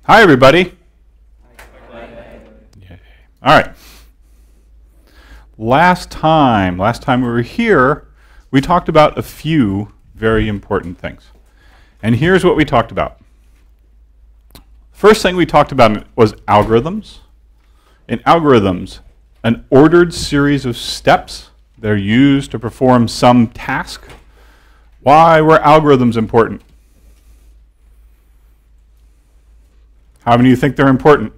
Hi, everybody. Yay. All right. Last time we were here, we talked about a few very important things. And here's what we talked about. First thing we talked about was algorithms. In algorithms, an ordered series of steps that are used to perform some task. Why were algorithms important? How many of you think they're important?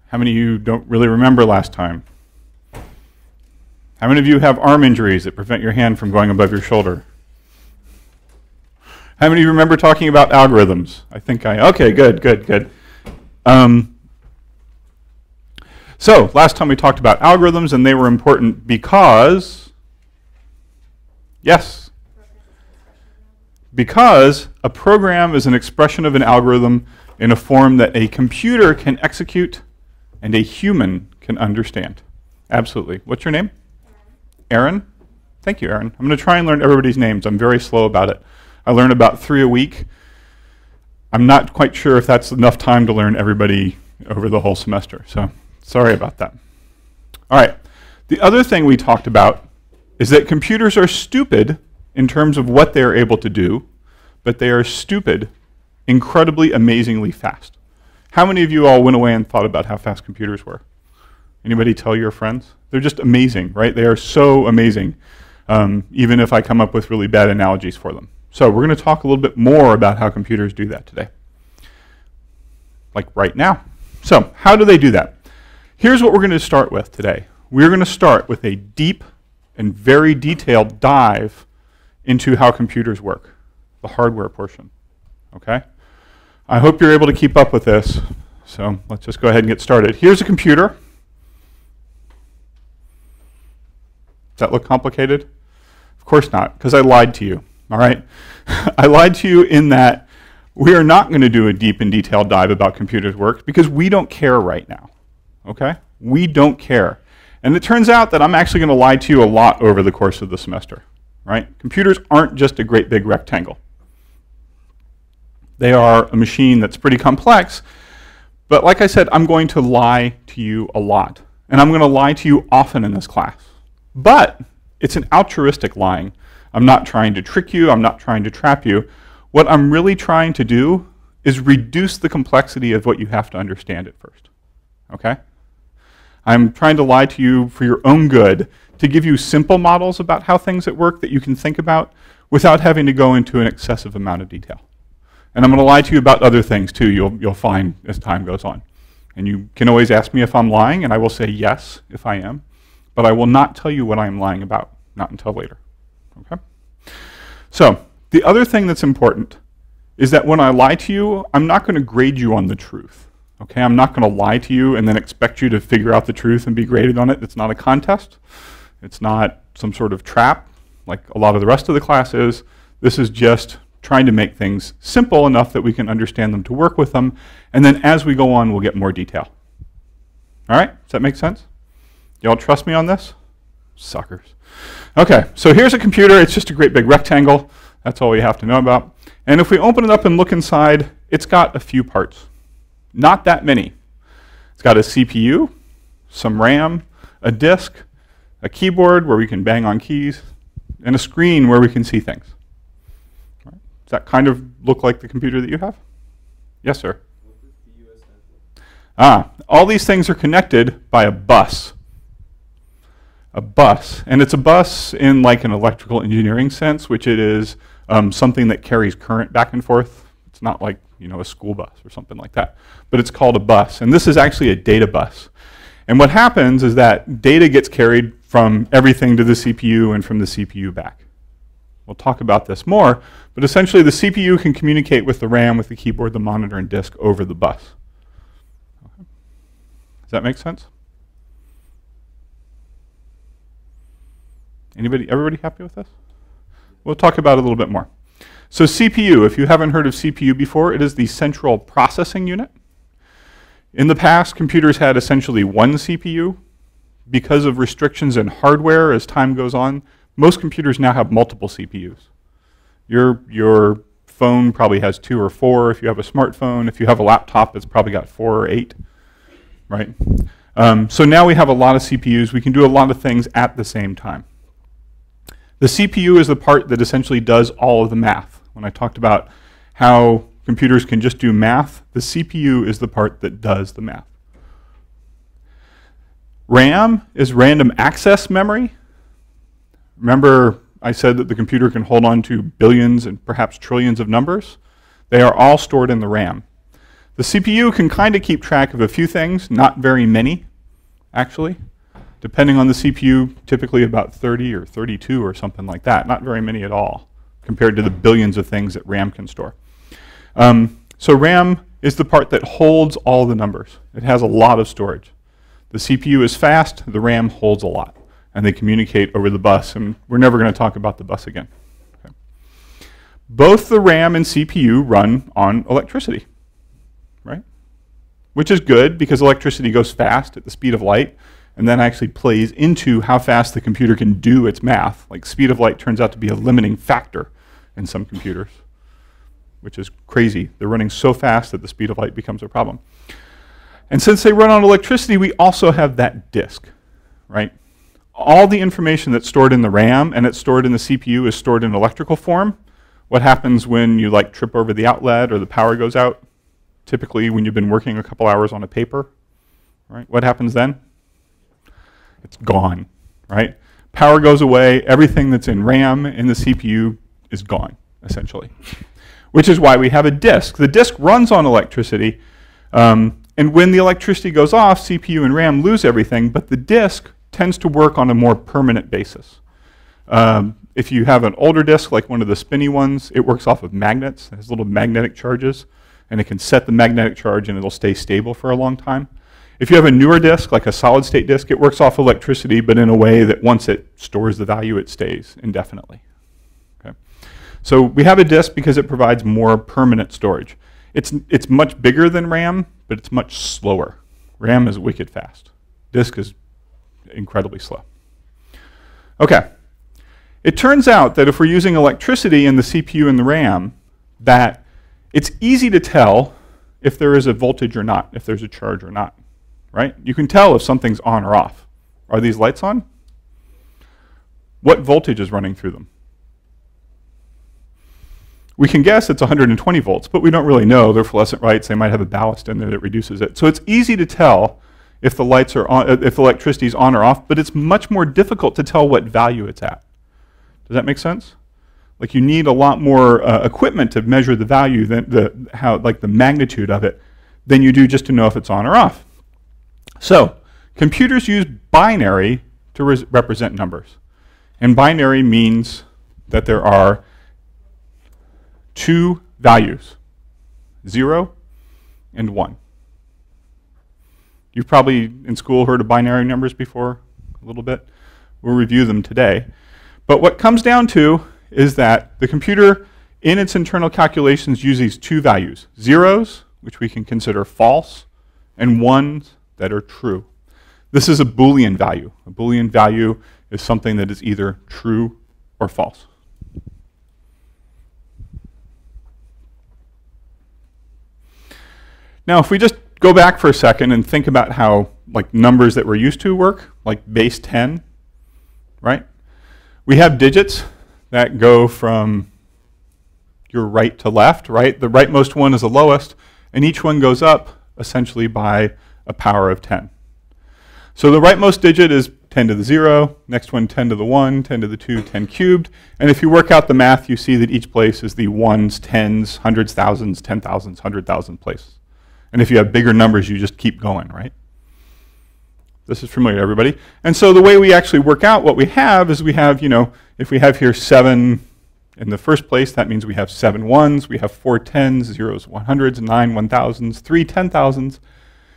How many of you don't really remember last time? How many of you have arm injuries that prevent your hand from going above your shoulder? How many of you remember talking about algorithms? Okay, good. So, last time we talked about algorithms, and they were important because, yes, because a program is an expression of an algorithm in a form that a computer can execute and a human can understand. Absolutely. What's your name? Aaron? Thank you, Aaron. I'm going to try and learn everybody's names. I'm very slow about it. I learn about 3 a week. I'm not quite sure if that's enough time to learn everybody over the whole semester, so sorry about that. All right. The other thing we talked about is that computers are stupid in terms of what they're able to do, but they are stupid incredibly, amazingly fast. How many of you all went away and thought about how fast computers were? Anybody tell your friends? They're just amazing, right? They are so amazing, even if I come up with really bad analogies for them. So we're going to talk a little bit more about how computers do that today, like right now. So how do they do that? Here's what we're going to start with today. We're going to start with a deep and very detailed dive into how computers work, the hardware portion, okay? I hope you're able to keep up with this, so let's just go ahead and get started. Here's a computer. Does that look complicated? Of course not, because I lied to you, all right? I lied to you in that we are not going to do a deep and detailed dive about computers' work because we don't care right now, okay? We don't care. And it turns out that I'm actually going to lie to you a lot over the course of the semester, right? Computers aren't just a great big rectangle. They are a machine that's pretty complex, but like I said, I'm going to lie to you a lot. And I'm going to lie to you often in this class. But it's an altruistic lying. I'm not trying to trick you. I'm not trying to trap you. What I'm really trying to do is reduce the complexity of what you have to understand at first. Okay? I'm trying to lie to you for your own good, to give you simple models about how things at work that you can think about without having to go into an excessive amount of detail. And I'm going to lie to you about other things too, you'll find as time goes on. And you can always ask me if I'm lying, and I will say yes if I am. But I will not tell you what I'm lying about, not until later. Okay? So, the other thing that's important is that when I lie to you, I'm not going to grade you on the truth. Okay? I'm not going to lie to you and then expect you to figure out the truth and be graded on it. It's not a contest. It's not some sort of trap like a lot of the rest of the class is. This is just trying to make things simple enough that we can understand them to work with them. And then as we go on, we'll get more detail. All right? Does that make sense? Y'all trust me on this? Suckers. Okay, so here's a computer. It's just a great big rectangle. That's all we have to know about. And if we open it up and look inside, it's got a few parts. Not that many. It's got a CPU, some RAM, a disk, a keyboard where we can bang on keys, and a screen where we can see things. All right. Does that kind of look like the computer that you have? Yes, sir. What does the US stand for? All these things are connected by a bus. A bus, and it's a bus in like an electrical engineering sense, which it is something that carries current back and forth. It's not like, you know, a school bus or something like that, but it's called a bus, and this is actually a data bus. And what happens is that data gets carried from everything to the CPU and from the CPU back. We'll talk about this more, but essentially the CPU can communicate with the RAM, with the keyboard, the monitor, and disk over the bus. Okay. Does that make sense? Everybody happy with this? We'll talk about it a little bit more. So CPU, if you haven't heard of CPU before, it is the central processing unit. In the past, computers had essentially one CPU. Because of restrictions in hardware as time goes on, most computers now have multiple CPUs. Your phone probably has 2 or 4. If you have a smartphone, if you have a laptop, it's probably got 4 or 8, right? So now we have a lot of CPUs. We can do a lot of things at the same time. The CPU is the part that essentially does all of the math. When I talked about how computers can just do math, the CPU is the part that does the math. RAM is random access memory. Remember I said that the computer can hold on to billions and perhaps trillions of numbers? They are all stored in the RAM. The CPU can kind of keep track of a few things, not very many, actually. Depending on the CPU, typically about 30 or 32 or something like that. Not very many at all, compared to the billions of things that RAM can store. So RAM is the part that holds all the numbers. It has a lot of storage. The CPU is fast, the RAM holds a lot, and they communicate over the bus, and we're never going to talk about the bus again. Okay. Both the RAM and CPU run on electricity, right? Which is good because electricity goes fast at the speed of light, and then actually plays into how fast the computer can do its math. Like speed of light turns out to be a limiting factor in some computers, which is crazy. They're running so fast that the speed of light becomes a problem. And since they run on electricity, we also have that disk, right? All the information that's stored in the RAM and it's stored in the CPU is stored in electrical form. What happens when you like trip over the outlet or the power goes out? Typically when you've been working a couple hours on a paper, right? What happens then? It's gone, right? Power goes away, everything that's in RAM in the CPU is gone, essentially. Which is why we have a disk. The disk runs on electricity, and when the electricity goes off, CPU and RAM lose everything, but the disk tends to work on a more permanent basis. If you have an older disk, like one of the spinny ones, it works off of magnets. It has little magnetic charges, and it can set the magnetic charge and it'll stay stable for a long time. If you have a newer disk, like a solid-state disk, it works off electricity, but in a way that once it stores the value, it stays indefinitely. Okay? So we have a disk because it provides more permanent storage. It's much bigger than RAM, but it's much slower. RAM is wicked fast. Disk is incredibly slow. Okay. It turns out that if we're using electricity in the CPU and the RAM, that it's easy to tell if there is a voltage or not, if there's a charge or not, right? You can tell if something's on or off. Are these lights on? What voltage is running through them? We can guess it's 120 volts, but we don't really know. They're fluorescent lights. They might have a ballast in there that reduces it. So it's easy to tell if the lights are on, if electricity is on or off, but it's much more difficult to tell what value it's at. Does that make sense? Like you need a lot more equipment to measure the value than the magnitude of it than you do just to know if it's on or off. So computers use binary to represent numbers, and binary means that there are two values, 0 and 1. You've probably in school heard of binary numbers before a little bit. We'll review them today. But what comes down to is that the computer in its internal calculations uses two values, zeros, which we can consider false, and ones that are true. This is a Boolean value. A Boolean value is something that is either true or false. Now, if we just go back for a second and think about how like numbers that we're used to work, like base 10, right? We have digits that go from your right to left, right? The rightmost one is the lowest, and each one goes up essentially by a power of 10. So the rightmost digit is 10 to the 0, next one 10 to the 1, 10 to the 2, 10 cubed, and if you work out the math, you see that each place is the ones, tens, hundreds, thousands, 10,000s, 100,000 places. And if you have bigger numbers, you just keep going, right? This is familiar to everybody. And so the way we actually work out what we have is we have, you know, if we have here 7 in the first place, that means we have 7 ones, we have 4 tens, 0s, 100s, 9 1,000s, 3 10,000s,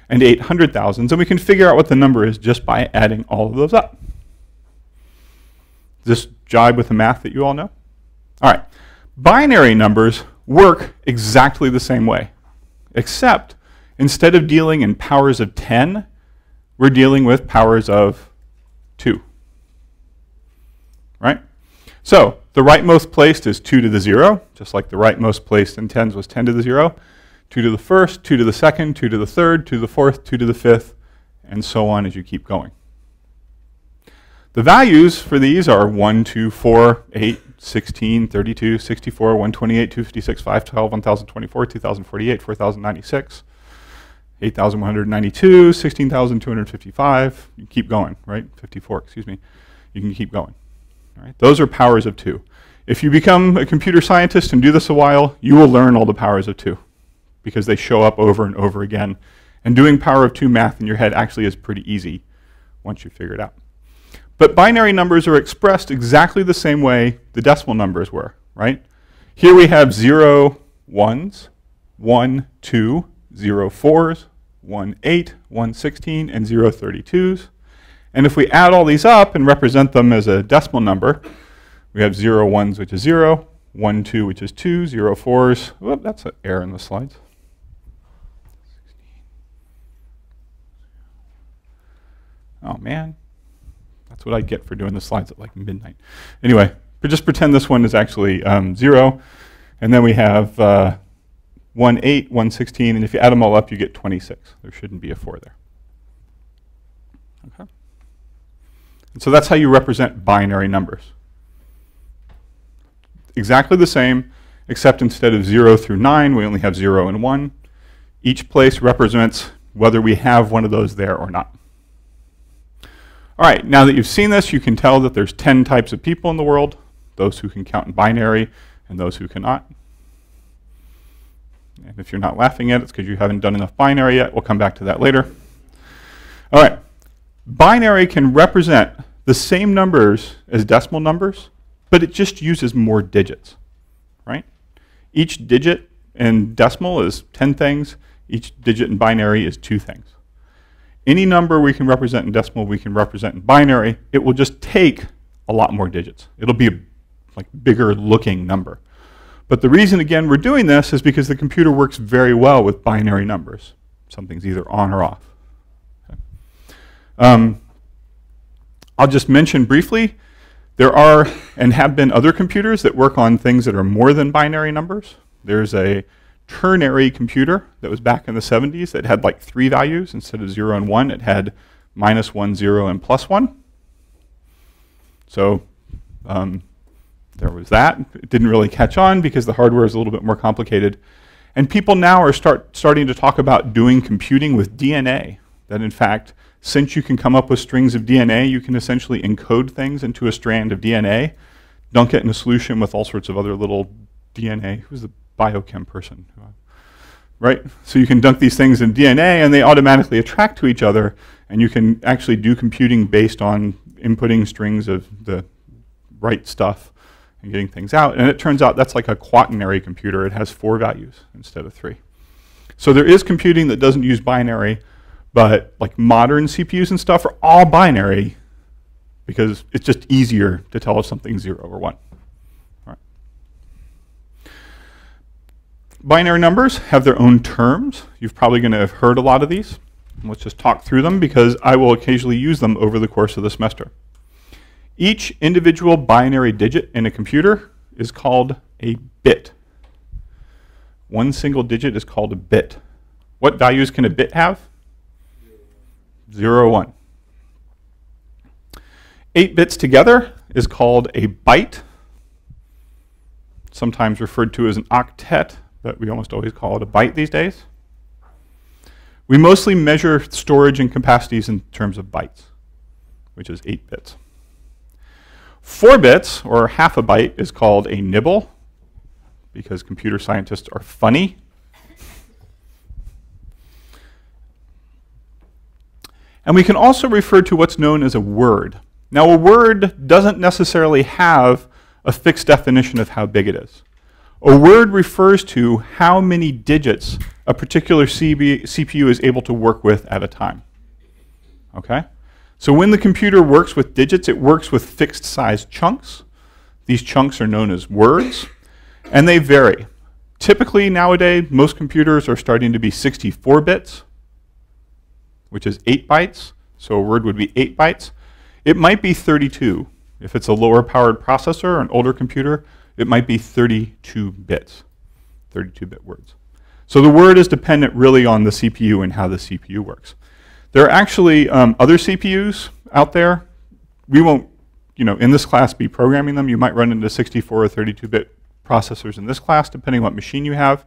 and 8 100,000s. And we can figure out what the number is just by adding all of those up. Does this jibe with the math that you all know? All right. Binary numbers work exactly the same way, except instead of dealing in powers of 10, we're dealing with powers of 2, right? So The rightmost placed is 2 to the 0, just like the rightmost placed in tens was 10 to the 0. 2 to the first, 2 to the second, 2 to the third, 2 to the fourth, 2 to the fifth, and so on as you keep going. The values for these are 1, 2, 4, 8, 16, 32, 64, 128, 256, 512, 1024, 2048, 4096, 8192, 16,255. You keep going, right? 54, excuse me. You can keep going. All right? Those are powers of 2. If you become a computer scientist and do this a while, you will learn all the powers of 2 because they show up over and over again. And doing power of 2 math in your head actually is pretty easy once you figure it out. But binary numbers are expressed exactly the same way the decimal numbers were, right? Here we have 0 1s, 1 2, 0 4s, 1 8, 1 16, and 0 32s. And if we add all these up and represent them as a decimal number, we have 0 1s, which is 0, 1 2, which is 2, 0 4s. Whoop, that's an error in the slides. Oh, man. That's what I get for doing the slides at like midnight. Anyway, but just pretend this one is actually 0. And then we have 1 8, 1 16. And if you add them all up, you get 26. There shouldn't be a 4 there. Okay. And so that's how you represent binary numbers. Exactly the same, except instead of 0 through 9, we only have 0 and 1. Each place represents whether we have one of those there or not. All right, now that you've seen this, you can tell that there's 10 types of people in the world, those who can count in binary and those who cannot. And if you're not laughing at it, it's because you haven't done enough binary yet. We'll come back to that later. All right, binary can represent the same numbers as decimal numbers, but it just uses more digits, right? Each digit in decimal is 10 things. Each digit in binary is 2 things. Any number we can represent in decimal, we can represent in binary. It will just take a lot more digits. It'll be a bigger looking number. But the reason, again, we're doing this is because the computer works very well with binary numbers. Something's either on or off. Okay. I'll just mention briefly, there are and have been other computers that work on things that are more than binary numbers. There's a ternary computer that was back in the 70s that had like 3 values. Instead of 0 and 1, it had -1, 0, and +1. So there was that. It didn't really catch on because the hardware is a little bit more complicated. And people now are starting to talk about doing computing with DNA. That in fact, since you can come up with strings of DNA, you can essentially encode things into a strand of DNA, dunk it in a solution with all sorts of other little DNA. Who's the biochem person? Right? So you can dunk these things in DNA and they automatically attract to each other, and you can actually do computing based on inputting strings of the right stuff and getting things out. And it turns out that's like a quaternary computer. It has 4 values instead of 3. So there is computing that doesn't use binary, but like modern CPUs and stuff are all binary because it's just easier to tell if something's 0 or 1. All right. Binary numbers have their own terms. You're probably going to have heard a lot of these. Let's just talk through them because I will occasionally use them over the course of the semester. Each individual binary digit in a computer is called a bit. One single digit is called a bit. What values can a bit have? 0, 1. 8 bits together is called a byte, sometimes referred to as an octet, but we almost always call it a byte these days. We mostly measure storage and capacities in terms of bytes, which is 8 bits. 4 bits, or half a byte, is called a nibble, because computer scientists are funny. And we can also refer to what's known as a word. Now, a word doesn't necessarily have a fixed definition of how big it is. A word refers to how many digits a particular CPU is able to work with at a time. Okay? So when the computer works with digits, it works with fixed size chunks. These chunks are known as words, and they vary. Typically nowadays, most computers are starting to be 64 bits, which is 8 bytes. So a word would be 8 bytes. It might be 32 If it's a lower powered processor or an older computer, it might be 32 bits, 32-bit words. So the word is dependent really on the CPU and how the CPU works. There are actually other CPUs out there. We won't, in this class be programming them. You might run into 64 or 32-bit processors in this class, depending on what machine you have.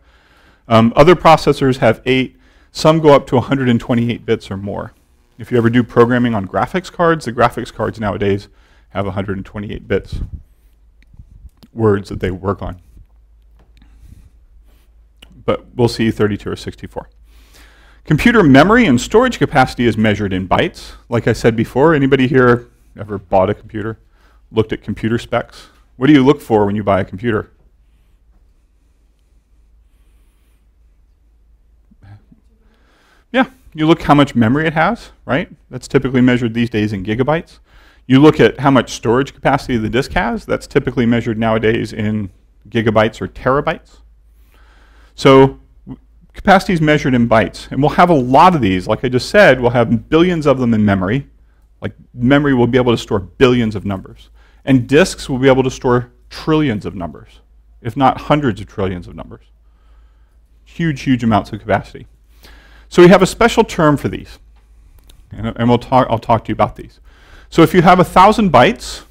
Other processors have 8. Some go up to 128 bits or more. If you ever do programming on graphics cards, the graphics cards nowadays have 128 bits words that they work on. But we'll see 32 or 64. Computer memory and storage capacity is measured in bytes. Like I said before, anybody here ever bought a computer, looked at computer specs? What do you look for when you buy a computer? Yeah, you look how much memory it has, right? That's typically measured these days in gigabytes. You look at how much storage capacity the disk has. That's typically measured nowadays in gigabytes or terabytes. So capacity is measured in bytes. And we'll have a lot of these. Like I just said, we'll have billions of them in memory. Like memory will be able to store billions of numbers. And disks will be able to store trillions of numbers, if not hundreds of trillions of numbers. Huge, huge amounts of capacity. So we have a special term for these. And I'll talk to you about these. So if you have 1,000 bytes,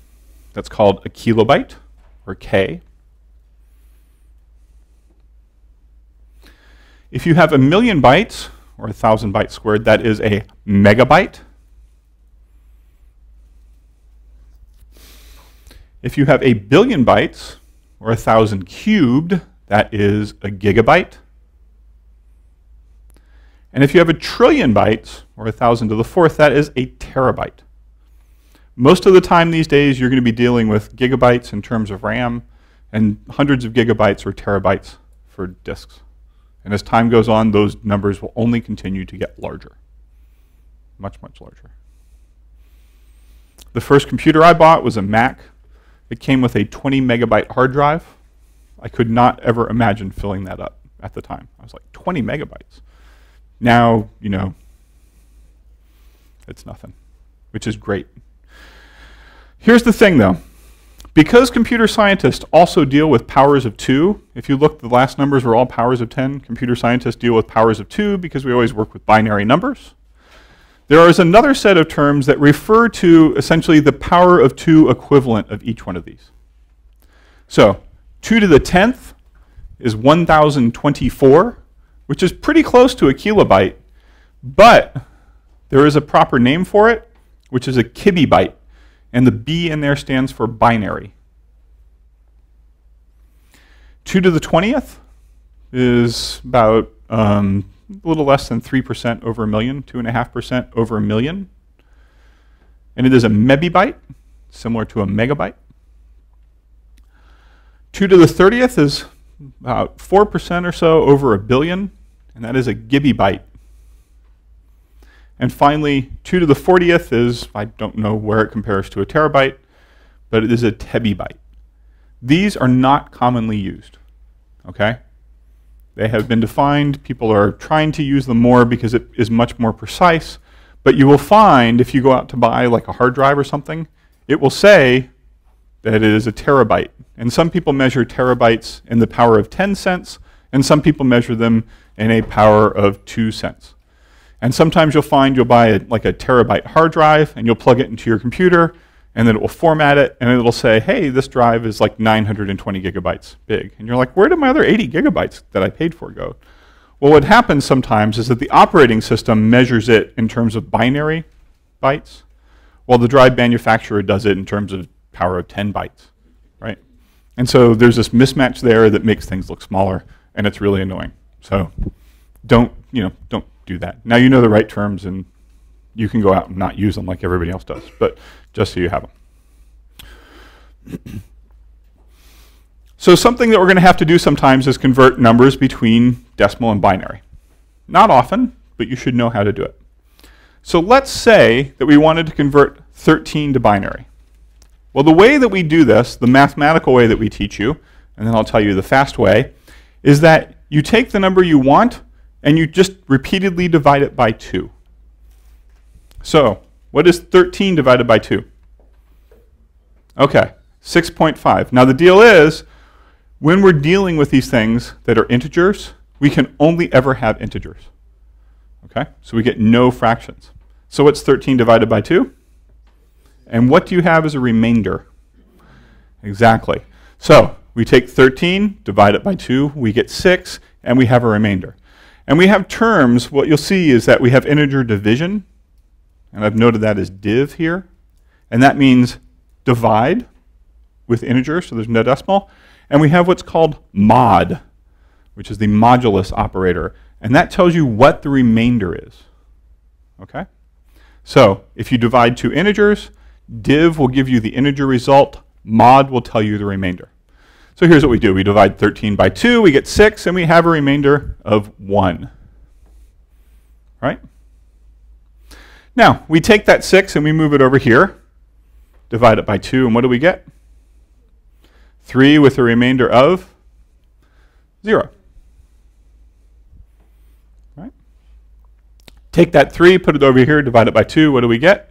that's called a kilobyte, or K. If you have 1,000,000 bytes, or 1,000 bytes squared, that is a megabyte. If you have 1,000,000,000 bytes, or 1,000 cubed, that is a gigabyte. And if you have 1,000,000,000,000 bytes, or 1,000 to the fourth, that is a terabyte. Most of the time these days, you're going to be dealing with gigabytes in terms of RAM, and hundreds of gigabytes or terabytes for disks. And as time goes on, those numbers will only continue to get larger. Much, much larger. The first computer I bought was a Mac. It came with a 20 megabyte hard drive. I could not ever imagine filling that up at the time. I was like, 20 megabytes. Now, it's nothing, which is great. Here's the thing, though. Because computer scientists also deal with powers of 2, if you look, the last numbers were all powers of 10. Computer scientists deal with powers of 2 because we always work with binary numbers. There is another set of terms that refer to essentially the power of 2 equivalent of each one of these. So 2 to the 10th is 1,024, which is pretty close to a kilobyte, but there is a proper name for it, which is a kibibyte. And the B in there stands for binary. 2 to the 20th is about a little less than 3% over a million, 2.5% over a million. And it is a mebibyte, similar to a megabyte. 2 to the 30th is about 4% or so over a billion, and that is a gibibyte. And finally, 2 to the 40th is, I don't know where it compares to a terabyte, but it is a tebibyte. These are not commonly used, okay? They have been defined. People are trying to use them more because it is much more precise. But you will find, if you go out to buy like a hard drive or something, it will say that it is a terabyte. And some people measure terabytes in the power of 10 cents, and some people measure them in a power of 2 cents. And sometimes you'll find you'll buy like a terabyte hard drive, and you'll plug it into your computer, and then it will format it, and it'll say, hey, this drive is like 920 gigabytes big. And you're like, where did my other 80 gigabytes that I paid for go? Well, what happens sometimes is that the operating system measures it in terms of binary bytes, while the drive manufacturer does it in terms of power of 10 bytes, right? And so there's this mismatch there that makes things look smaller, and it's really annoying. So don't do that. Now you know the right terms, and you can go out and not use them like everybody else does, but just so you have them. So something that we're going to have to do sometimes is convert numbers between decimal and binary. Not often, but you should know how to do it. So let's say that we wanted to convert 13 to binary. Well, the way that we do this, the mathematical way that we teach you, and then I'll tell you the fast way, is that you take the number you want and you just repeatedly divide it by 2. So what is 13 divided by 2? Okay, 6.5. Now the deal is, when we're dealing with these things that are integers, we can only ever have integers. Okay, so we get no fractions. So what's 13 divided by 2? And what do you have as a remainder? Exactly. So we take 13, divide it by 2, we get 6, and we have a remainder. And we have terms, what you'll see is that we have integer division, and I've noted that as div here, and that means divide with integers, so there's no decimal, and we have what's called mod, which is the modulus operator, and that tells you what the remainder is. Okay? So if you divide two integers, div will give you the integer result, mod will tell you the remainder. So here's what we do. We divide 13 by 2, we get 6, and we have a remainder of 1. Right? Now, we take that 6 and we move it over here, divide it by 2, and what do we get? 3 with a remainder of 0. Right? Take that 3, put it over here, divide it by 2, what do we get?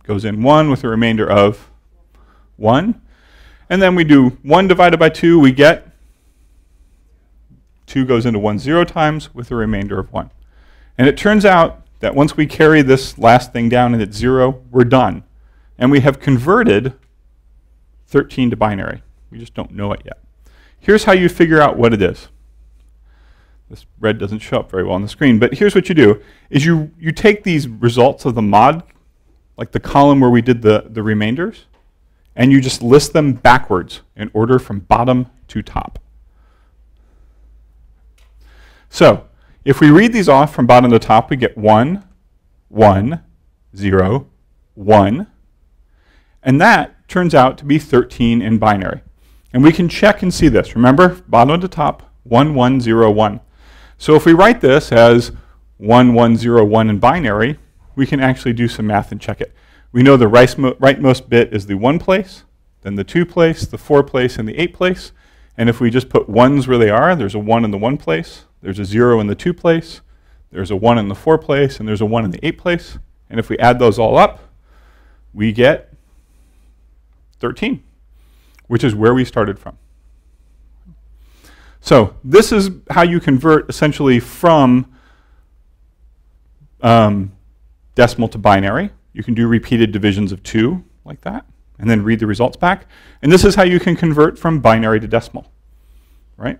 Goes in 1 with a remainder of 1. And then we do 1 divided by 2, we get 2 goes into 1 0 times with a remainder of 1. And it turns out that once we carry this last thing down and it's 0, we're done. And we have converted 13 to binary. We just don't know it yet. Here's how you figure out what it is. This red doesn't show up very well on the screen, but here's what you do, is you take these results of the mod, like the column where we did the remainders, and you just list them backwards in order from bottom to top. So if we read these off from bottom to top, we get 1, 1, 0, 1. And that turns out to be 13 in binary. And we can check and see this. Remember, bottom to top, 1, 1, 0, 1. So if we write this as 1, 1, 0, 1 in binary, we can actually do some math and check it. We know the rightmost bit is the 1 place, then the 2 place, the 4 place, and the 8 place. And if we just put 1s where they are, there's a 1 in the 1 place, there's a 0 in the 2 place, there's a 1 in the 4 place, and there's a 1 in the 8 place. And if we add those all up, we get 13, which is where we started from. So this is how you convert essentially from decimal to binary. You can do repeated divisions of 2 like that, and then read the results back. And this is how you can convert from binary to decimal, right?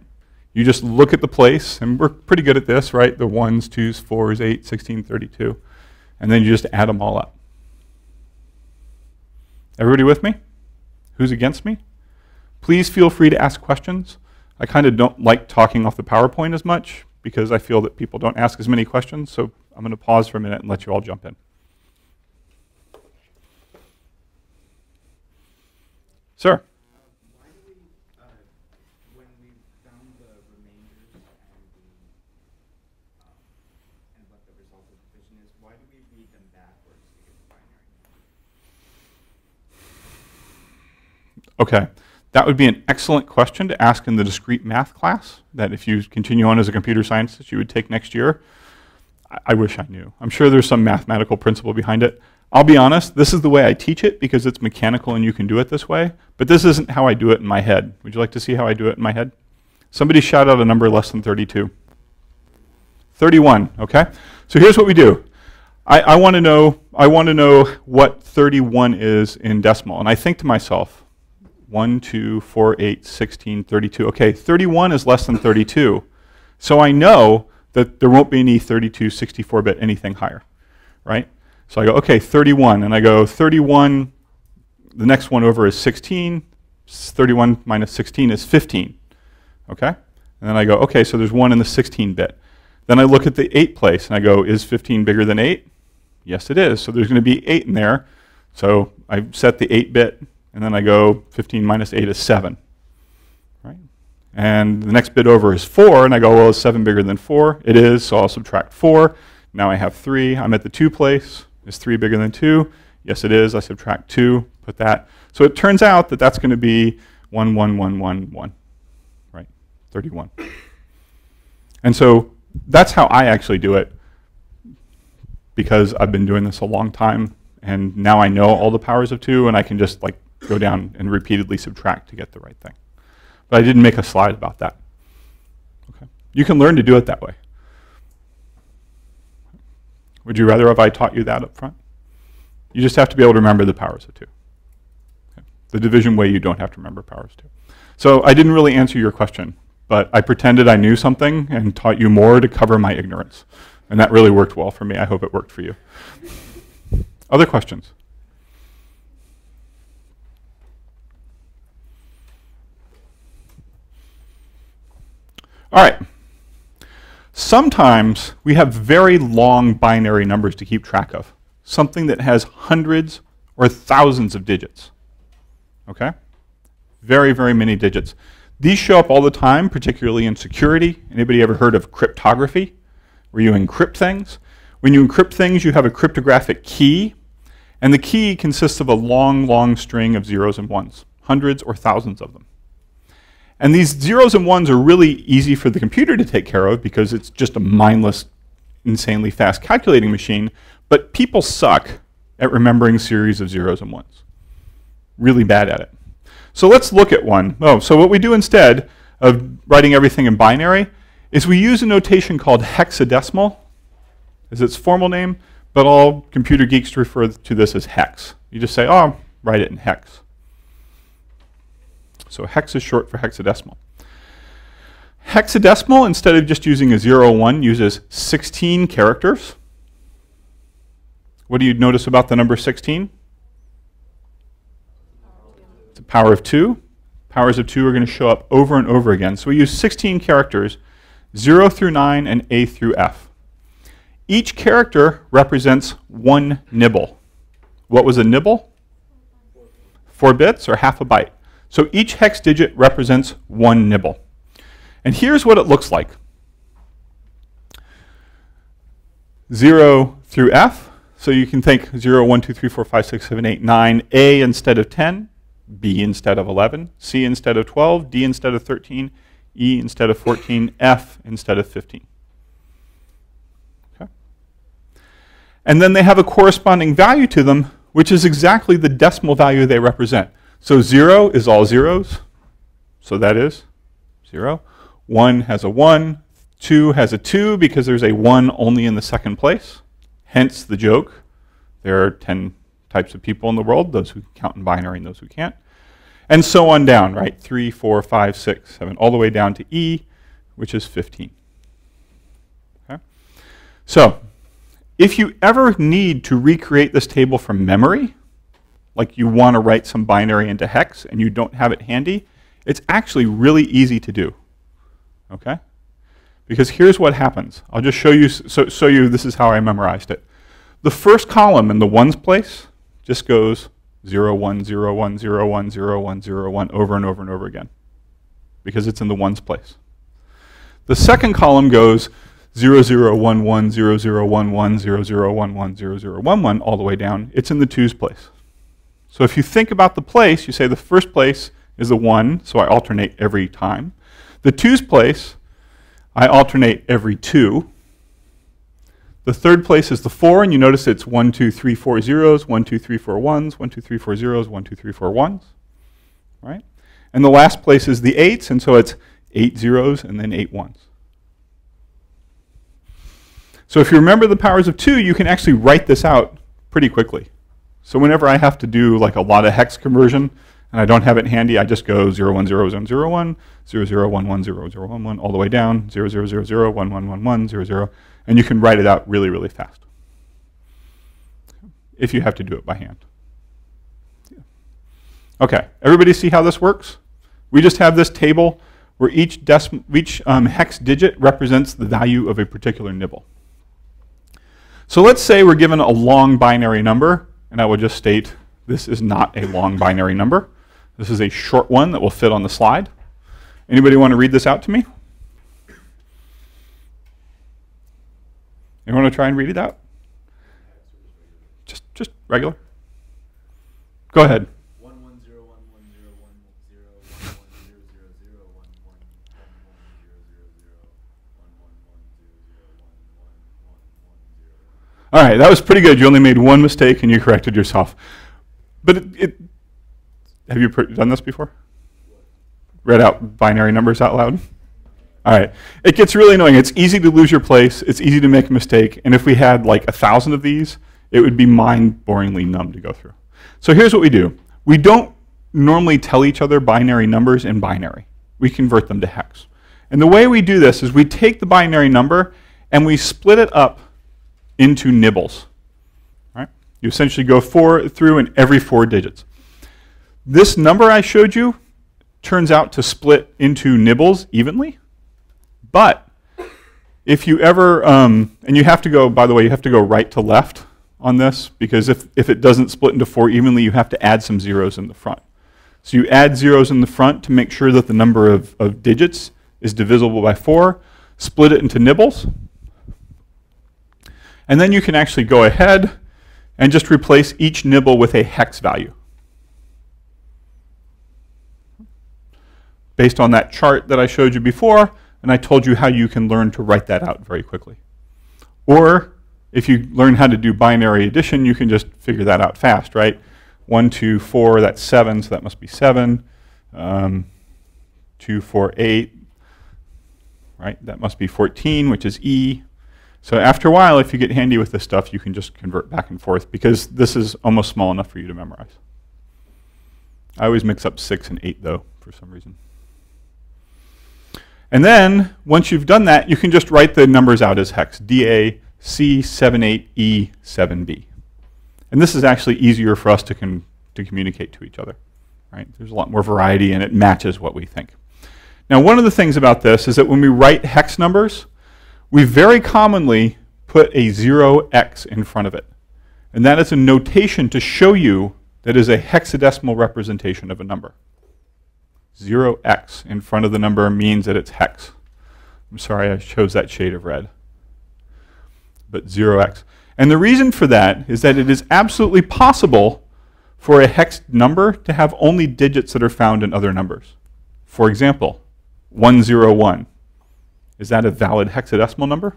You just look at the place, and we're pretty good at this, right? The 1s, 2s, 4s, 8, 16, 32. And then you just add them all up. Everybody with me? Who's against me? Please feel free to ask questions. I kind of don't like talking off the PowerPoint as much because I feel that people don't ask as many questions, so I'm going to pause for a minute and let you all jump in. Sir? Why do we, when we found the remainders and what the result of division is, why do we read them backwards to get the binary? Okay, that would be an excellent question to ask in the discrete math class that if you continue on as a computer scientist you would take next year. I wish I knew. I'm sure there's some mathematical principle behind it. I'll be honest, this is the way I teach it because it's mechanical and you can do it this way, but this isn't how I do it in my head. Would you like to see how I do it in my head? Somebody shout out a number less than 32. 31, okay? So here's what we do. I want to know what 31 is in decimal, and I think to myself, 1, 2, 4, 8, 16, 32. Okay, 31 is less than 32, so I know that there won't be any 32, 64-bit, anything higher, right? So I go, okay, 31, and I go 31, the next one over is 16, 31 minus 16 is 15, okay? And then I go, okay, so there's 1 in the 16-bit. Then I look at the 8 place, and I go, is 15 bigger than 8? Yes, it is. So there's going to be 8 in there. So I set the 8-bit, and then I go 15 minus 8 is 7, right? And the next bit over is 4, and I go, well, is 7 bigger than 4? It is, so I'll subtract 4. Now I have 3. I'm at the 2 place. Is 3 bigger than 2? Yes, it is. I subtract 2, put that. So it turns out that that's going to be 1, 1, 1, 1, 1, right? 31. And so that's how I actually do it because I've been doing this a long time And now I know all the powers of 2, and I can just like go down and repeatedly subtract to get the right thing. But I didn't make a slide about that. Okay. You can learn to do it that way. Would you rather have I taught you that up front? You just have to be able to remember the powers of 2. Okay. The division way, you don't have to remember powers 2. So I didn't really answer your question, but I pretended I knew something and taught you more to cover my ignorance. And that really worked well for me. I hope it worked for you. Other questions? All right. Sometimes we have very long binary numbers to keep track of, something that has hundreds or thousands of digits. Okay? Very, very many digits. These show up all the time, particularly in security. Anybody ever heard of cryptography, where you encrypt things? When you encrypt things, you have a cryptographic key, and the key consists of a long, long string of zeros and ones, hundreds or thousands of them. And these zeros and ones are really easy for the computer to take care of because it's just a mindless, insanely fast calculating machine, but people suck at remembering series of zeros and ones. Really bad at it. So let's look at one. Oh, so what we do instead of writing everything in binary is we use a notation called hexadecimal as its formal name, but all computer geeks refer to this as hex. You just say, oh, write it in hex. So hex is short for hexadecimal. Hexadecimal, instead of just using a 0 or 1, uses 16 characters. What do you notice about the number 16? It's a power of 2. Powers of 2 are going to show up over and over again. So we use 16 characters, 0 through 9 and A through F. Each character represents one nibble. What was a nibble? 4 bits or half a byte. So each hex digit represents one nibble. And here's what it looks like. 0 through F. So you can think 0, 1, 2, 3, 4, 5, 6, 7, 8, 9, A instead of 10, B instead of 11, C instead of 12, D instead of 13, E instead of 14, F instead of 15. Okay. And then they have a corresponding value to them, which is exactly the decimal value they represent. So 0 is all zeros, so that is 0. 1 has a 1, 2 has a 2 because there's a 1 only in the second place. Hence the joke. There are 10 types of people in the world, those who count in binary and those who can't. And so on down, right? 3, 4, 5, 6, 7, all the way down to E, which is 15. Okay? So if you ever need to recreate this table from memory, like you want to write some binary into hex and you don't have it handy, it's actually really easy to do. Okay? Because here's what happens. I'll just show you, this is how I memorized it. The first column in the ones place just goes 0, 1, 0, 1, 0, 1, 0, 1, 0, 1 over and over and over again because it's in the ones place. The second column goes 0, 0, 1, 1, 0, 0, 1, 1, 0, 0, 1, 1, 0, 0, 1, 1 all the way down. It's in the twos place. So if you think about the place, you say the first place is the 1, so I alternate every time. The twos place, I alternate every 2. The third place is the 4, and you notice it's 1, 2, 3, 4 zeros, 1, 2, 3, 4 ones, 1, 2, 3, 4 zeros, 1, 2, 3, 4 ones. Right? And the last place is the 8s, and so it's 8 zeros and then 8 ones. So if you remember the powers of 2, you can actually write this out pretty quickly. So whenever I have to do like a lot of hex conversion and I don't have it handy, I just go 0, 1, 0, 0, 0, 1, 0, 0, 1, 1, 0, 0, 1, 1, all the way down, 0, 0, 0, 0, 1, 1, 1, 1, 0, 0, and you can write it out really, really fast if you have to do it by hand. Yeah. Okay, everybody see how this works? We just have this table where each hex digit represents the value of a particular nibble. So let's say we're given a long binary number, and I will just state this is not a long binary number. This is a short one that will fit on the slide. Anybody want to read this out to me? You want to try and read it out? Just regular. Go ahead. 1, 1, 0, 1, 1, 0, 1, 0, 1, 1, 0, 0, 0, 1, 1, 1, 0, 0, 0, 1, 1, 1, 0, 0, 1, 1, 1, 1, 1, 0. All right, that was pretty good. You only made one mistake and you corrected yourself. But have you done this before? Read out binary numbers out loud? All right. It gets really annoying. It's easy to lose your place. It's easy to make a mistake. And if we had like 1,000 of these, it would be mind-boringly numb to go through. So here's what we do. We don't normally tell each other binary numbers in binary. We convert them to hex. And the way we do this is we take the binary number and we split it up into nibbles. Right? You essentially go through in every 4 digits. This number I showed you turns out to split into nibbles evenly. But if you ever, and you have to go, by the way, you have to go right to left on this, because if it doesn't split into 4 evenly, you have to add some zeros in the front. So you add zeros in the front to make sure that the number of digits is divisible by 4, split it into nibbles, and then you can actually go ahead and just replace each nibble with a hex value. Based on that chart that I showed you before, and I told you how you can learn to write that out very quickly. Or if you learn how to do binary addition, you can just figure that out fast, right? 1, 2, 4, that's 7, so that must be 7. 2, 4, 8, right? That must be 14, which is E. So after a while, if you get handy with this stuff, you can just convert back and forth, because this is almost small enough for you to memorize. I always mix up 6 and 8, though, for some reason. And then, once you've done that, you can just write the numbers out as hex. DA C78E7B. And this is actually easier for us to communicate to each other. Right? There's a lot more variety, and it matches what we think. Now, one of the things about this is that when we write hex numbers, we very commonly put a 0x in front of it. And that is a notation to show you that is a hexadecimal representation of a number. 0x in front of the number means that it's hex. I'm sorry I chose that shade of red. But 0x. And the reason for that is that it is absolutely possible for a hex number to have only digits that are found in other numbers. For example, 101. Is that a valid hexadecimal number?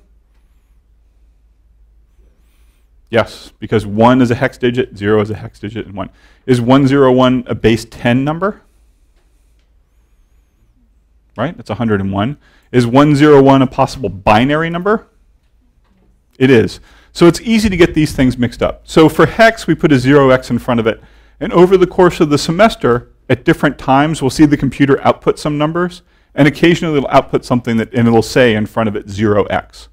Yes, because 1 is a hex digit, 0 is a hex digit, and 1. Is 101 a base 10 number? Right? That's 101. Is 101 a possible binary number? It is. So it's easy to get these things mixed up. So for hex, we put a 0x in front of it. And over the course of the semester, at different times, we'll see the computer output some numbers. And occasionally it'll output something that, and it'll say in front of it 0x.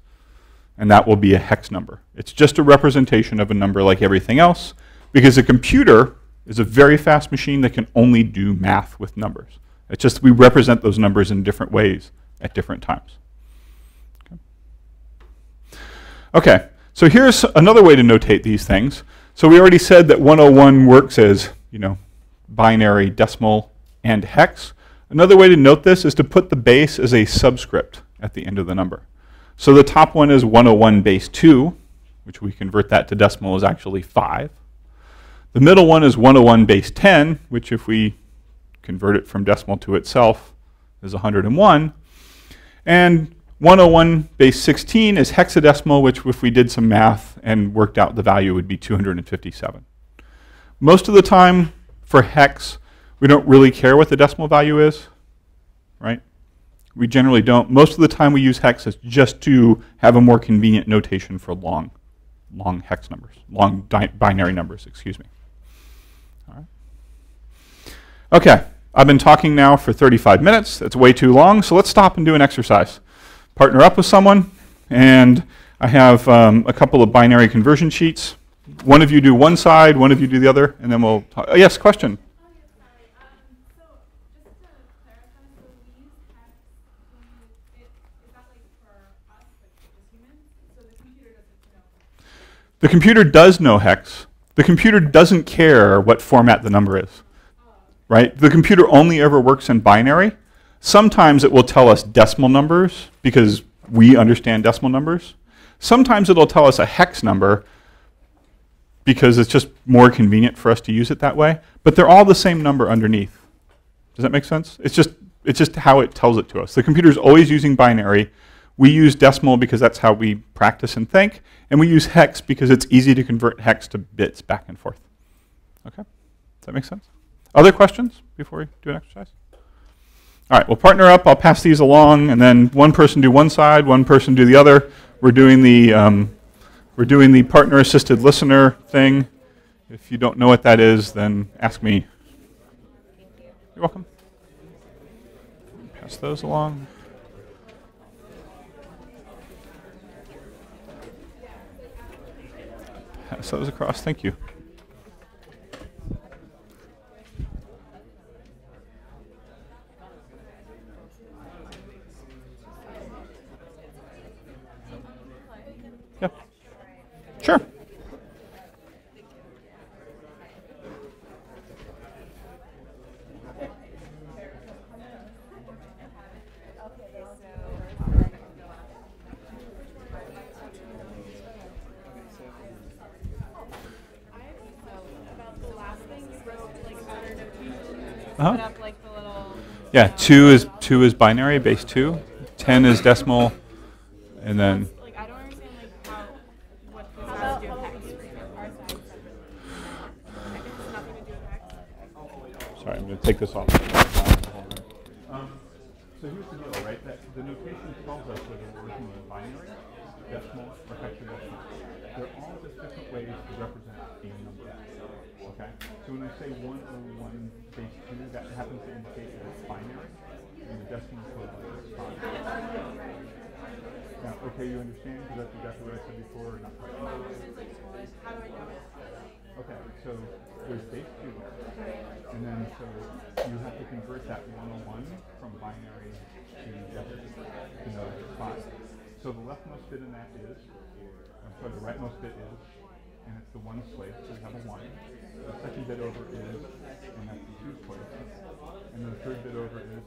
And that will be a hex number. It's just a representation of a number like everything else, because a computer is a very fast machine that can only do math with numbers. It's just we represent those numbers in different ways at different times. Okay, so here's another way to notate these things. So we already said that 101 works as, binary, decimal, and hex. Another way to note this is to put the base as a subscript at the end of the number. So the top one is 101 base 2, which we convert that to decimal is actually 5. The middle one is 101 base 10, which if we convert it from decimal to itself is 101. And 101 base 16 is hexadecimal, which if we did some math and worked out the value would be 257. Most of the time for hex, we don't really care what the decimal value is, right? We generally don't. Most of the time we use hex as just to have a more convenient notation for long hex numbers, long binary numbers, excuse me. All right. Okay, I've been talking now for 35 minutes. That's way too long, so let's stop and do an exercise. Partner up with someone, and I have a couple of binary conversion sheets. One of you do one side, one of you do the other, and then we'll talk. Oh, yes, question? The computer does know hex. The computer doesn't care what format the number is, right? The computer only ever works in binary. Sometimes it will tell us decimal numbers because we understand decimal numbers. Sometimes it'll tell us a hex number because it's just more convenient for us to use it that way. But they're all the same number underneath. Does that make sense? It's just how it tells it to us. The computer's always using binary. We use decimal because that's how we practice and think, and we use hex because it's easy to convert hex to bits back and forth. Okay, does that make sense? Other questions before we do an exercise? All right, we'll partner up. I'll pass these along, and then one person do one side, one person do the other. We're doing the partner-assisted listener thing. If you don't know what that is, then ask me. You're welcome. Pass those along. Pass those across. Thank you. Yeah. Sure. Uh-huh. Yeah, 2 is binary, base 2. 10 is decimal, and then. I don't understand what this has to do with hex. Our side is separate. I guess it's nothing to do with hex. Sorry, I'm going to take this off. So here's the deal, right? That the notation tells us whether we're working with binary, decimal, or hexadecimal. They're all just different ways to represent a number. Okay? So when I say 101 base 2, that happens to indicate that it's binary, and the decimal code is 5. Now, okay, you understand? Because that's exactly what I said before, or not quite? How do I know it? Okay, so there's base 2 there. And then so you have to convert that 101 from binary to decimal to know that it's 5. So the leftmost bit in that is, the rightmost bit is, and it's the 1's place, so we have a 1. The second bit over is, and that's the 2's place. And then the third bit over is,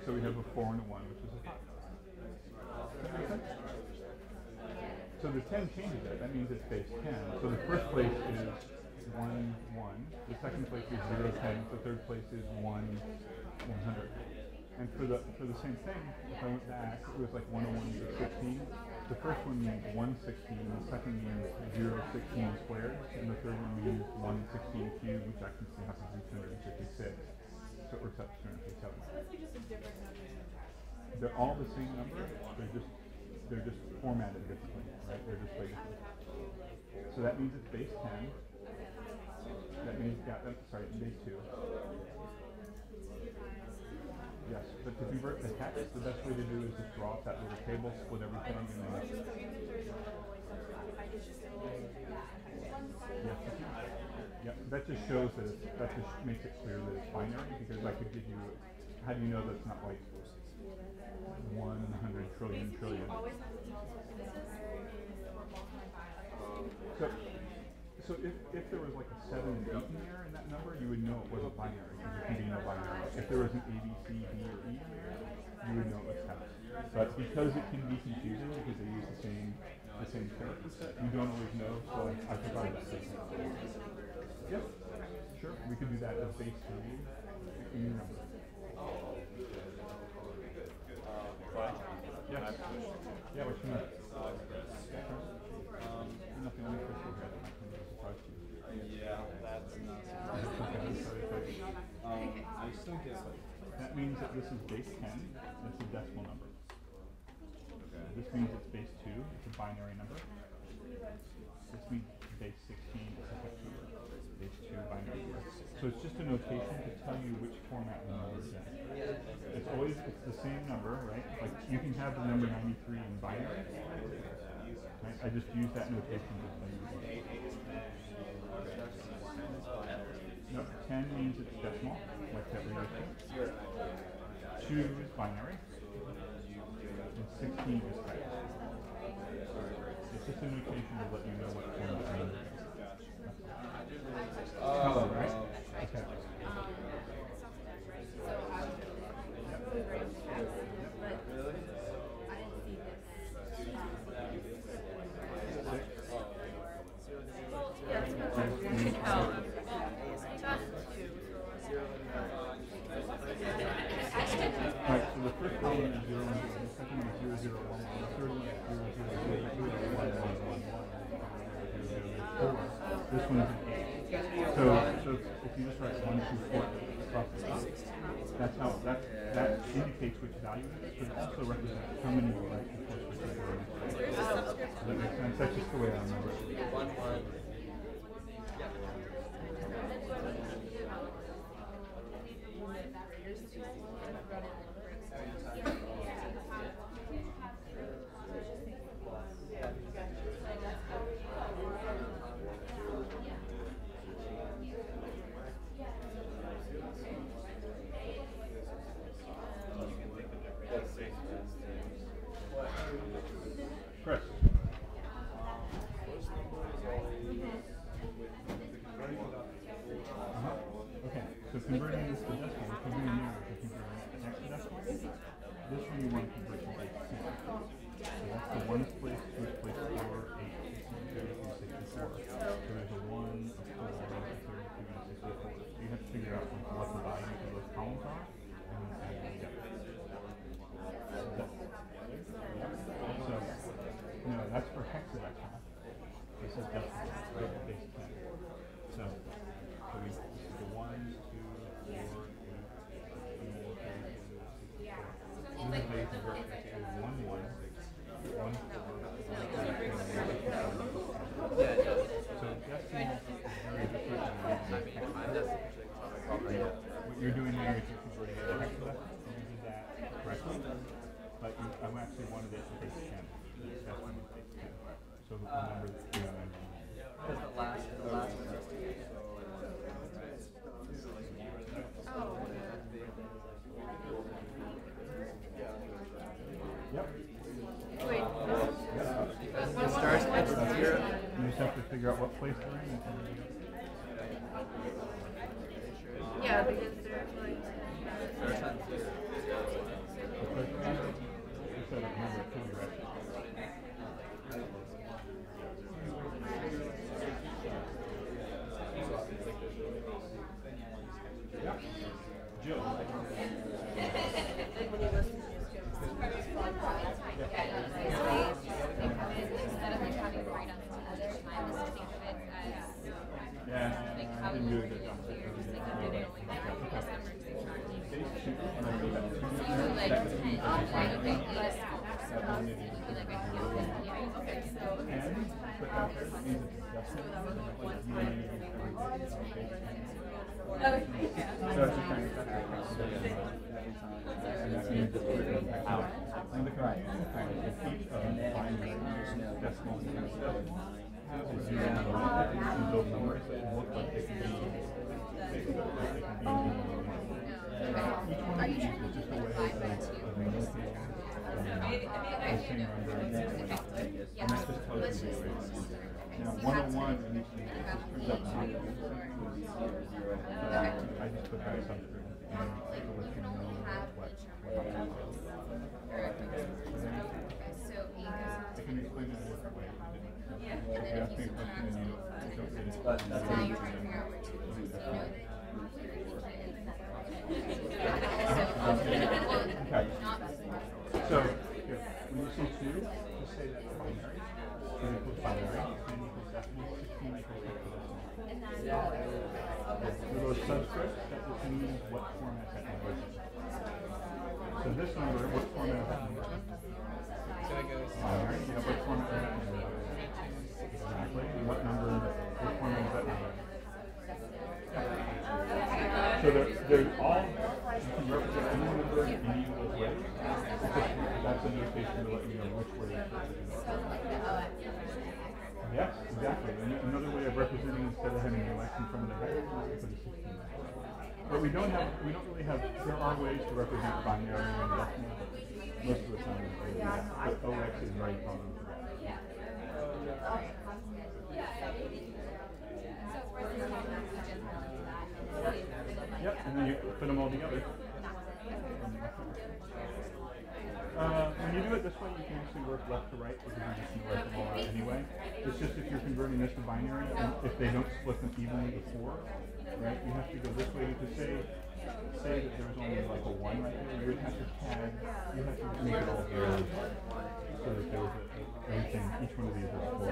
so we have a 4 and a 1, which is a 5. Does that make sense? So the 10 changes it. That means it's base 10. So the first place is 1, 1. The second place is 0, 10. The third place is 1, 100. And for the same thing, if I went back, it was like 101 to 16. The first one means 116. The second means 0, 16 squared. And the third one means 116 cubed, which actually happens to be 256. So it works out to 257. So it's like just a different number. They're all the same number. They're just formatted differently, right? They're just like so that means it's base 10. That means base 2. Yes, but to convert the hex, the best way to do is just draw up that little table, split everything, and then. Yes. Yeah, that just shows that just makes it clear that it's binary, because I could give you. How do you know that's not like 100 trillion trillion? So if there was like a 7 and 8 in there in that number, you would know it wasn't binary, because there can be no binary. If there was an A, B, C, D, or E in there, you would know it was hex. But because it can be confusing because they use the same character set, you don't always know, so I provided that system. Yep, sure, we could do that as base 3 in your number. Yes. Yeah, what you mean? You're not the only crystal here that might come as a surprise to you. Yeah, that's not surprising. I still get that means that this is base 10, that's a decimal number. Okay. This means it's base 2, it's a binary number. This means base 16, it's a hex number. Base 2, binary number. So it's just a notation to tell you which format the number is in. It's the same number, right? Like you can have the number 93 in binary. Right? I just use that notation to tell you. No, 10 means it's decimal, like that we used to. 2 is binary. And 16 is hex. It's just a notation to let you know what format the number is. Hello, right? Okay. Right, so the first element is 0 and 1, the second one is 0, 1, 1. The third one is 0, 0, 0, 0, 1, 1, 1, 1. This one is an 8. So if you just write 1, 2, 4 across the top, that's how that indicates which value it is, but it also represents how many you write before switching to the next. There's a subscript. Does that make sense? That's just the way I remember it. 1, 1. Chris. Okay, so converting this to decimal, we're converting numbers, we're converting hexadecimal. This one you want to convert to base 2. So that's the ones place, twos place, 4, 8, 16, 32, 64. So there's a 1, a 4, a 32, and a 64. So you have to figure out what the values of those columns are, and then add them together. So, no, that's for hexadecimal. This is decimal, right? Base 10. So we the 1, 2, 4, 8, 16, 32, 64. These are convert to 1, 1, 1, 4, so decimal is very different than what you're doing there is you're converting it to hexadecimal, and you did that correctly, but I actually wanted it to base 10. That's when it's base 10. So remember that Because the last one is 2. Yep. Wait. It starts at 0. You just have to figure out what place they're in. Yeah, because there's like. Starts at 0. Just gotta remember it could be right. Yeah. Jill. Yeah, I didn't do a good job. Are you trying to just divide by 2? Now, 101 initially turns out to be I just put that subscript and to let you know what I can explain it a different way. If you ask me a question and you don't get it, that's how you figure out where to use it. Okay. So, here, when you see 2, just say that's binary. 2 equals binary, 10 equals decimal, 16 equals hexadecimal. For those subscripts, that just means what format that number is. So this number, what format is that number? So it goes Binary, yeah, what format is that number? Exactly. And what format is that number? So they're all, you can represent any number in any of those ways. That's a notation to let you know which way it's represented. Yes, exactly. And another way of representing instead of having an X in front of the hex is to put a 16 there. But we don't really have, there are ways to represent binary and decimal, but most of the time we do that. But OX is very common for that. Yep, and then you put them all together. When you do it this way, you can actually work left to right because you're just going to write them all out anyway. It's just if you're converting this to binary, and if they don't split them evenly before, right, you have to go this way to say say that there was only like a 1 right there, you would have to tag, you have to make it all zeros so that there was everything, each one of these was 4.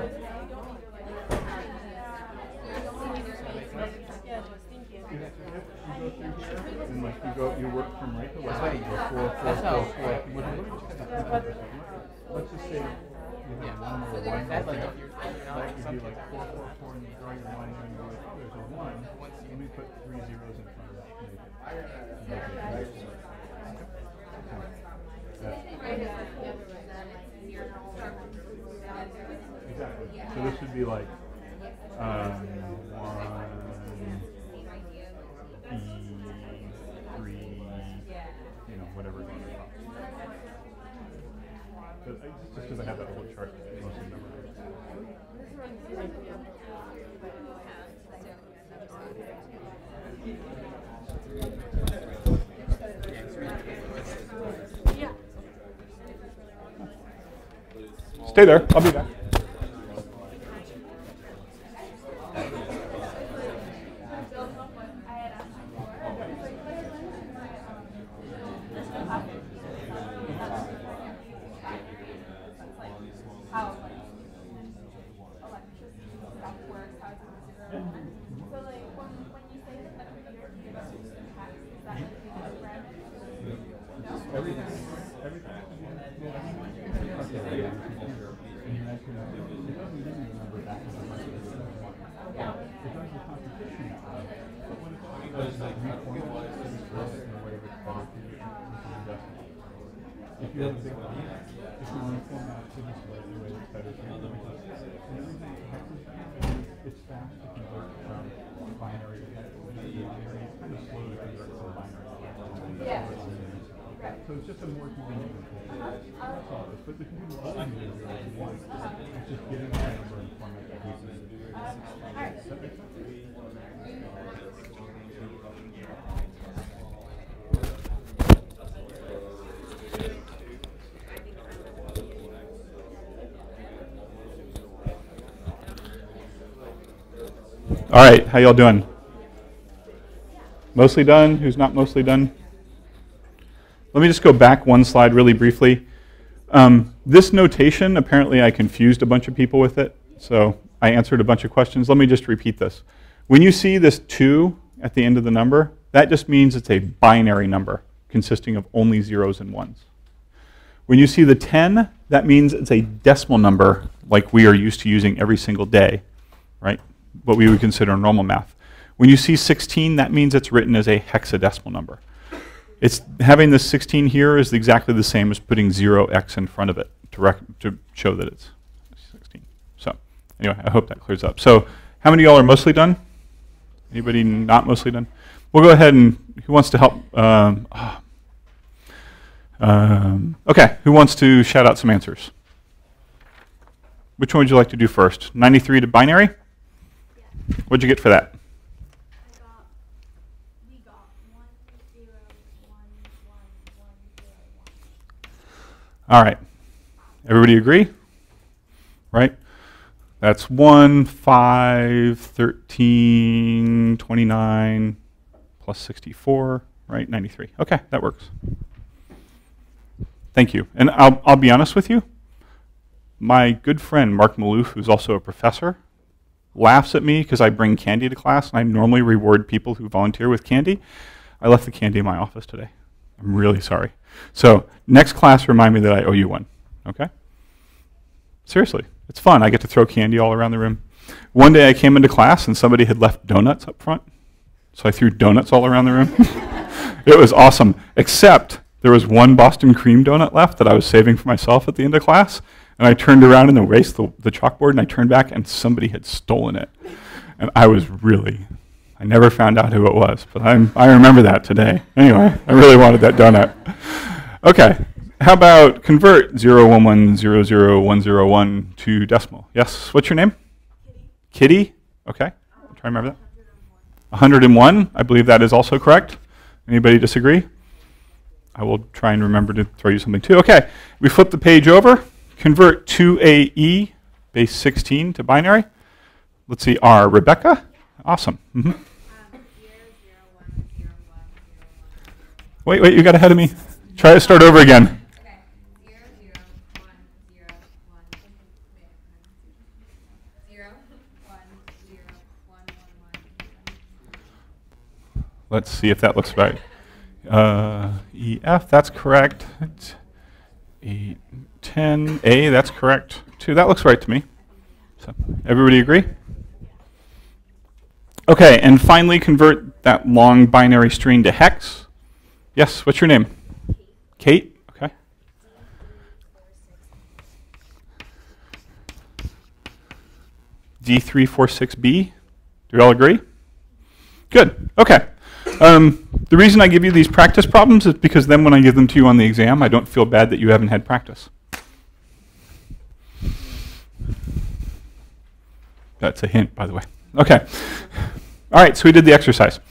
And like you work from right to left, you go 4, 4, 4, 4. Let's just say you have 1 or 1 right there. That would be like 4, 4, 4, and you draw your line and you're like, oh, there's a 1. Let me put 3 zeros in front of that to make it. Exactly. So this would be like 1, E, 3, you know, whatever going on. But just because I have that whole chart mostly memorized. Stay there. I'll be back. If you have a big one, if you want to format to display the way it's better for you, it's fast to convert from binary to hex. Binary, it's kind of slow to convert from binary to hex. So it's just a more convenient process. But the computer always uses it as one. It's just getting the number and format that we see. Does that make sense? All right, how y'all doing? Mostly done? Who's not mostly done? Let me just go back one slide really briefly. This notation, apparently I confused a bunch of people with it, so I answered a bunch of questions. Let me just repeat this. When you see this 2 at the end of the number, that just means it's a binary number consisting of only zeros and ones. When you see the 10, that means it's a decimal number like we are used to using every single day, right? What we would consider normal math. When you see 16, that means it's written as a hexadecimal number. It's having this 16 here is exactly the same as putting 0x in front of it to show that it's 16. So anyway, I hope that clears up. So how many of y'all are mostly done? Anybody not mostly done? We'll go ahead and, who wants to help? Okay, who wants to shout out some answers? Which one would you like to do first? 93 to binary? What'd you get for that? We got 1, 0, 1, 1, 1, 0, 1. All right. Everybody agree? Right? That's 1, 5, 13, 29, plus 64, right? 93. Okay, that works. Thank you. And I'll be honest with you. My good friend, Mark Maloof, who's also a professor, laughs at me because I bring candy to class, and I normally reward people who volunteer with candy. I left the candy in my office today. I'm really sorry. So next class, remind me that I owe you one, okay? Seriously, it's fun. I get to throw candy all around the room. One day I came into class, and somebody had left donuts up front, so I threw donuts all around the room. It was awesome, except there was one Boston cream donut left that I was saving for myself at the end of class. And I turned around and erased the chalkboard, and I turned back, and somebody had stolen it. And I was really, I never found out who it was, but I remember that today. Anyway, I really wanted that donut. Okay, how about convert 011000101 to decimal? Yes, what's your name? Kitty. Kitty? Okay, I'll try to remember that. 101, I believe that is also correct. Anybody disagree? I will try and remember to throw you something too. Okay, we flip the page over. Convert 2AE base 16 to binary. Let's see, R. Rebecca? Awesome. Mm-hmm. 0, 0, 1, 0, 1, 0, Wait, you got ahead of me. Try to start over again. Okay. 0, 0, 1, 0, 1, 0, 1, 0, 1, 1, 1. Let's see if that looks right. EF, that's correct. 8, 10, A, that's correct. 2, that looks right to me. So, everybody agree? Okay, and finally convert that long binary string to hex. Yes, what's your name? Kate. Okay. D346B. Do we all agree? Good. Okay. The reason I give you these practice problems is because then when I give them to you on the exam, I don't feel bad that you haven't had practice. That's a hint, by the way. Okay. All right, so we did the exercise.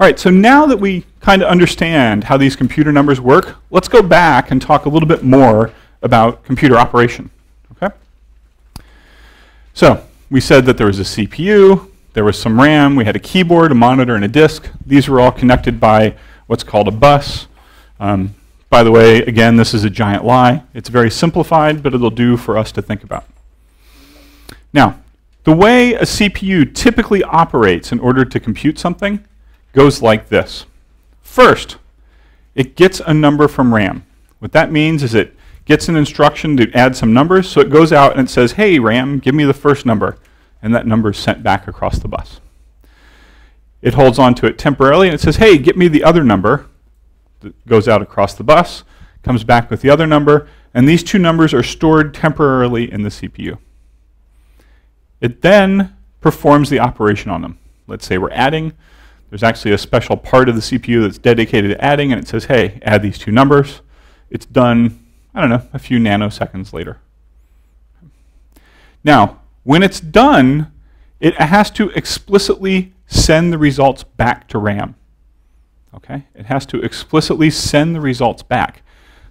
All right, so now that we kind of understand how these computer numbers work, let's go back and talk a little bit more about computer operation. Okay? So we said that there was a CPU, there was some RAM, we had a keyboard, a monitor, and a disk. These were all connected by what's called a bus. By the way, again, this is a giant lie. It's very simplified, but it'll do for us to think about. Now, the way a CPU typically operates in order to compute something goes like this. First, it gets a number from RAM. What that means is it gets an instruction to add some numbers, so it goes out and it says, hey, RAM, give me the first number. And that number is sent back across the bus. It holds on to it temporarily and it says, hey, get me the other number. That goes out across the bus, comes back with the other number, and these two numbers are stored temporarily in the CPU. It then performs the operation on them. Let's say we're adding. There's actually a special part of the CPU that's dedicated to adding, and it says, hey, add these two numbers. It's done, I don't know, a few nanoseconds later. Now, when it's done, it has to explicitly send the results back to RAM. Okay? It has to explicitly send the results back.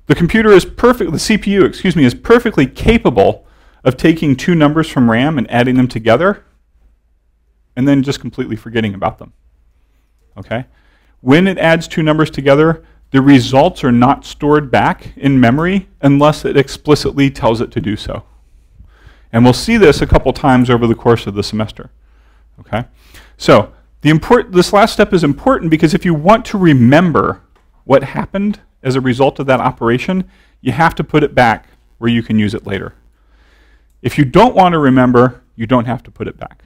The computer is perfect, the CPU, excuse me, is perfectly capable of taking two numbers from RAM and adding them together and then just completely forgetting about them. Okay? When it adds two numbers together, the results are not stored back in memory unless it explicitly tells it to do so. And we'll see this a couple times over the course of the semester. Okay? So, this last step is important because if you want to remember what happened as a result of that operation, you have to put it back where you can use it later. If you don't want to remember, you don't have to put it back.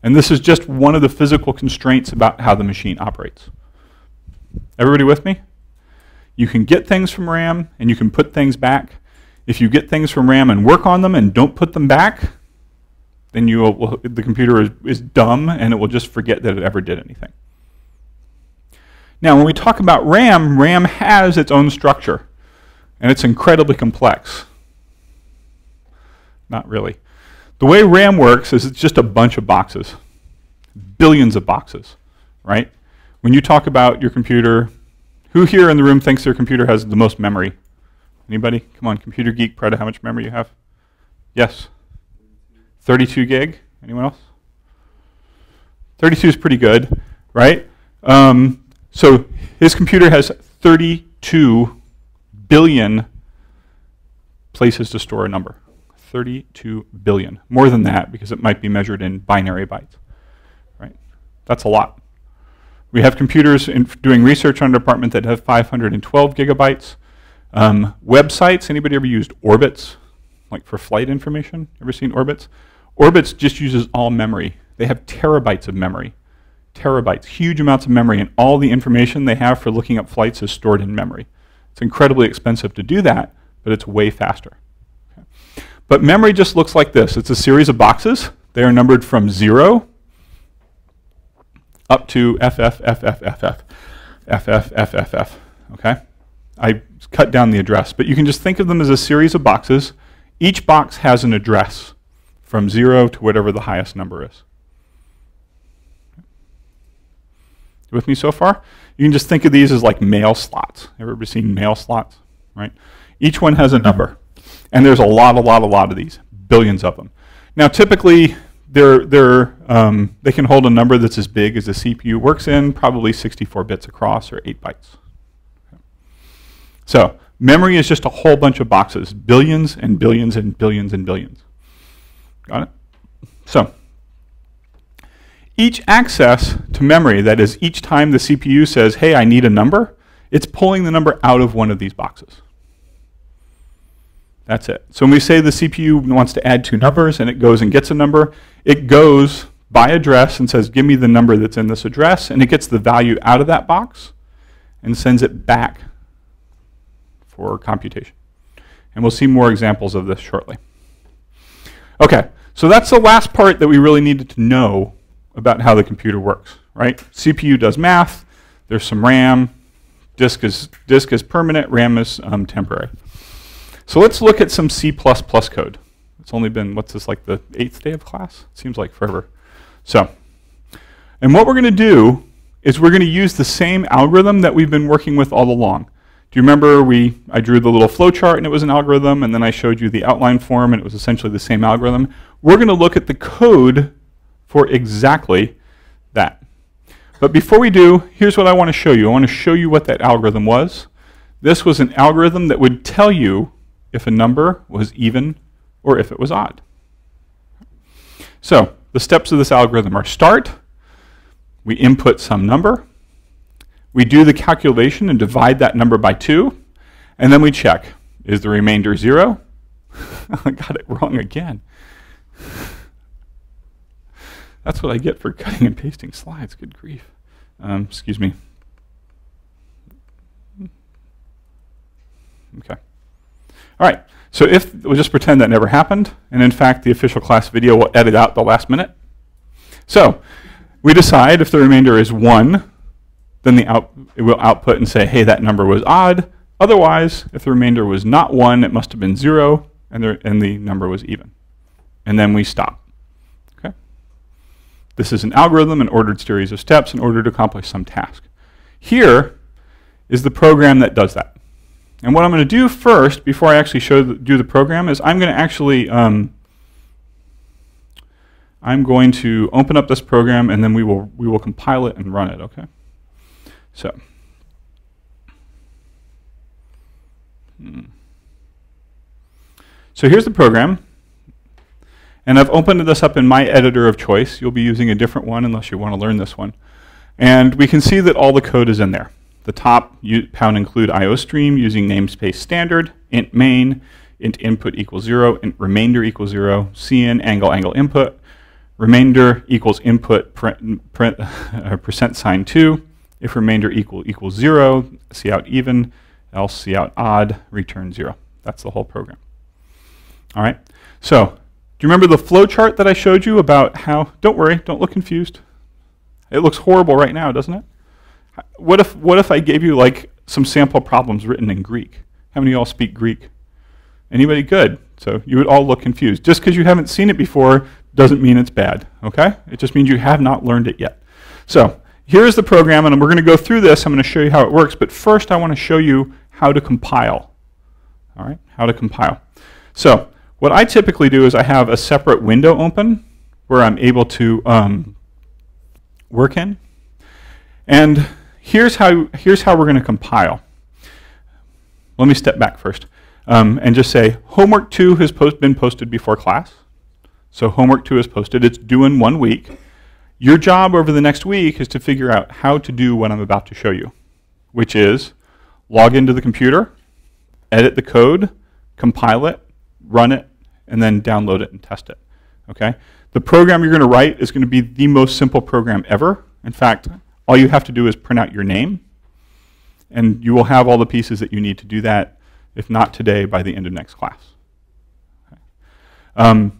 And this is just one of the physical constraints about how the machine operates. Everybody with me? You can get things from RAM and you can put things back. If you get things from RAM and work on them and don't put them back, then the computer is dumb and it will just forget that it ever did anything. Now, when we talk about RAM, RAM has its own structure, and it's incredibly complex. Not really. The way RAM works is it's just a bunch of boxes, billions of boxes, right? When you talk about your computer, who here in the room thinks their computer has the most memory? Anybody? Come on, computer geek, Prada, how much memory you have? Yes? 32 gig? Anyone else? 32 is pretty good, right? So his computer has 32 billion places to store a number. 32 billion. More than that, because it might be measured in binary bytes, right? That's a lot. We have computers doing research on a department that have 512 gigabytes. Websites, anybody ever used Orbits, like for flight information? Ever seen Orbits? Orbits just uses all memory. They have terabytes of memory. Terabytes, huge amounts of memory, and all the information they have for looking up flights is stored in memory. It's incredibly expensive to do that, but it's way faster. Okay. But memory just looks like this. It's a series of boxes. They are numbered from 0 up to FFFFFF. FFFFF. Okay? I cut down the address, but you can just think of them as a series of boxes. Each box has an address from 0 to whatever the highest number is. You with me so far? You can just think of these as like mail slots. Everybody seen mail slots, right? Each one has a number. And there's a lot of these, billions of them. Now typically, they can hold a number that's as big as the CPU works in, probably 64 bits across or 8 bytes. Okay. So memory is just a whole bunch of boxes, billions and billions and billions and billions. Got it? So each access to memory, that is each time the CPU says, hey, I need a number, it's pulling the number out of one of these boxes. That's it. So when we say the CPU wants to add two numbers and it goes and gets a number, it goes by address and says, give me the number that's in this address, and it gets the value out of that box and sends it back for computation. And we'll see more examples of this shortly. Okay, so that's the last part that we really needed to know about how the computer works, right? CPU does math, there's some RAM, disk is permanent, RAM is temporary. So let's look at some C++ code. It's only been, what's this, like the 8th day of class? It seems like forever. So, and what we're going to do is we're going to use the same algorithm that we've been working with all along. Do you remember I drew the little flow chart and it was an algorithm, and then I showed you the outline form and it was essentially the same algorithm? We're going to look at the code for exactly that. But before we do, here's what I want to show you. I want to show you what that algorithm was. This was an algorithm that would tell you if a number was even or if it was odd. So the steps of this algorithm are: start, we input some number, we do the calculation and divide that number by 2, and then we check, is the remainder 0? I got it wrong again. That's what I get for cutting and pasting slides, good grief. Excuse me. Okay. All right, so we'll just pretend that never happened, and in fact, the official class video will edit out the last minute. So we decide if the remainder is 1, then it will output and say, hey, that number was odd. Otherwise, if the remainder was not 1, it must have been 0, and the number was even. And then we stop. Okay? This is an algorithm, an ordered series of steps in order to accomplish some task. Here is the program that does that. And what I'm going to do first, before I actually do the program, is I'm going to actually I'm going to open up this program, and then we will compile it and run it. Okay. So. So here's the program, and I've opened this up in my editor of choice. You'll be using a different one unless you want to learn this one. And we can see that all the code is in there. The top, pound include IOStream using namespace standard, int main, int input equals 0, int remainder equals 0, cin angle input, remainder equals input percent sign 2, if remainder equals 0, cout even, else cout odd, return 0. That's the whole program. All right, so do you remember the flow chart that I showed you about how, don't worry, don't look confused. It looks horrible right now, doesn't it? What if I gave you like some sample problems written in Greek? How many of y'all speak Greek? Anybody? Good. So you would all look confused. Just because you haven't seen it before doesn't mean it's bad, okay? It just means you have not learned it yet. So here's the program, and we're going to go through this. I'm going to show you how it works, but first I want to show you how to compile. All right, how to compile. So what I typically do is I have a separate window open where I'm able to work in. And here's how we're going to compile. Let me step back first and just say homework 2 has been posted before class. So homework 2 is posted. It's due in 1 week. Your job over the next week is to figure out how to do what I'm about to show you, which is log into the computer, edit the code, compile it, run it, and then download it and test it. Okay? The program you're going to write is going to be the most simple program ever. In fact, all you have to do is print out your name, and you will have all the pieces that you need to do that, if not today, by the end of next class. Okay.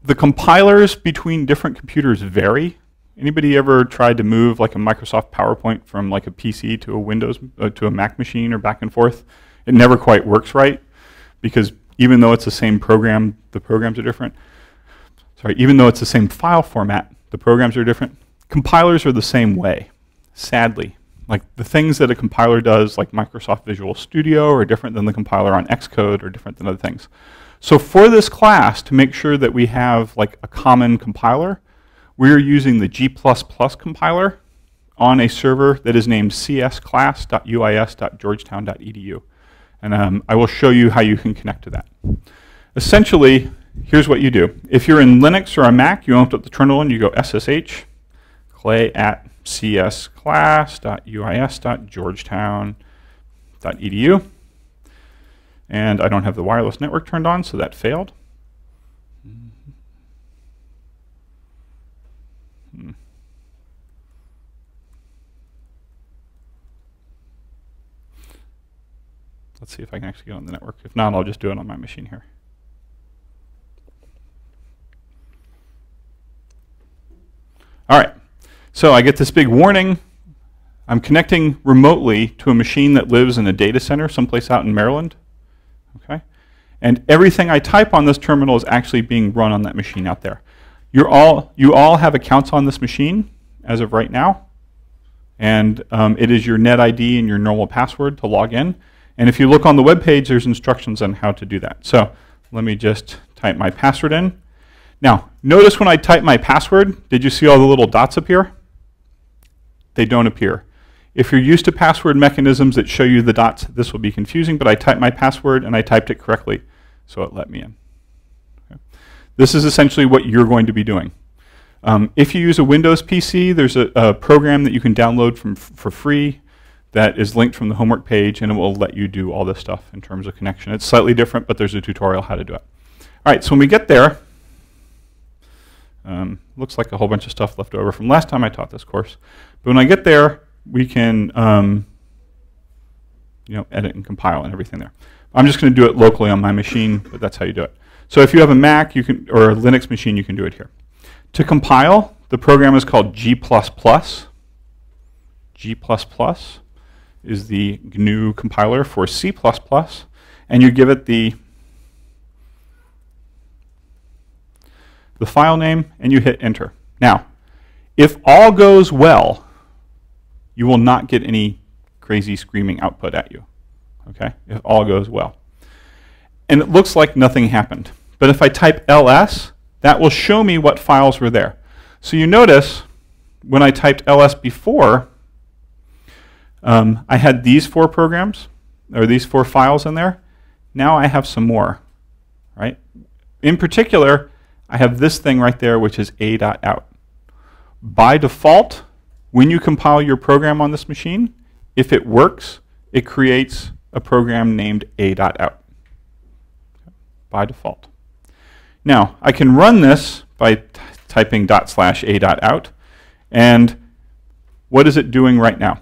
The compilers between different computers vary. Anybody ever tried to move like a Microsoft PowerPoint from like a PC to a Windows, to a Mac machine or back and forth? It never quite works right, because even though it's the same program, the programs are different. Sorry, even though it's the same file format, the programs are different. Compilers are the same way, sadly. Like the things that a compiler does, like Microsoft Visual Studio, are different than the compiler on Xcode, or different than other things. So for this class, to make sure that we have like a common compiler, we're using the G++ compiler on a server that is named csclass.uis.georgetown.edu. And I will show you how you can connect to that. Essentially, here's what you do. If you're in Linux or a Mac, you open up the terminal and you go SSH, clay at csclass.uis.georgetown.edu. And I don't have the wireless network turned on, so that failed. Let's see if I can actually get on the network. If not, I'll just do it on my machine here. All right, so I get this big warning. I'm connecting remotely to a machine that lives in a data center someplace out in Maryland. Okay, and everything I type on this terminal is actually being run on that machine out there. You all have accounts on this machine as of right now, and it is your net ID and your normal password to log in. And if you look on the web page, there's instructions on how to do that. So let me just type my password in. Now, notice when I type my password, did you see all the little dots appear? They don't appear. If you're used to password mechanisms that show you the dots, this will be confusing, but I typed my password and I typed it correctly, so it let me in. Okay. This is essentially what you're going to be doing. If you use a Windows PC, there's a program that you can download for free that is linked from the homework page, and it will let you do all this stuff in terms of connection. It's slightly different, but there's a tutorial how to do it. All right, so when we get there, looks like a whole bunch of stuff left over from last time I taught this course. But when I get there, we can edit and compile and everything there. I'm just going to do it locally on my machine, but that's how you do it. So if you have a Mac or a Linux machine, you can do it here. To compile, the program is called G++. G++ is the GNU compiler for C++, and you give it the file name, and you hit enter. Now, if all goes well, you will not get any crazy screaming output at you, okay, if all goes well. And it looks like nothing happened. But if I type ls, that will show me what files were there. So you notice when I typed ls before, I had these 4 programs, or these 4 files in there. Now I have some more, right? In particular, I have this thing right there, which is a.out. By default, when you compile your program on this machine, if it works, it creates a program named a.out. By default. Now, I can run this by typing /a.out, and what is it doing right now?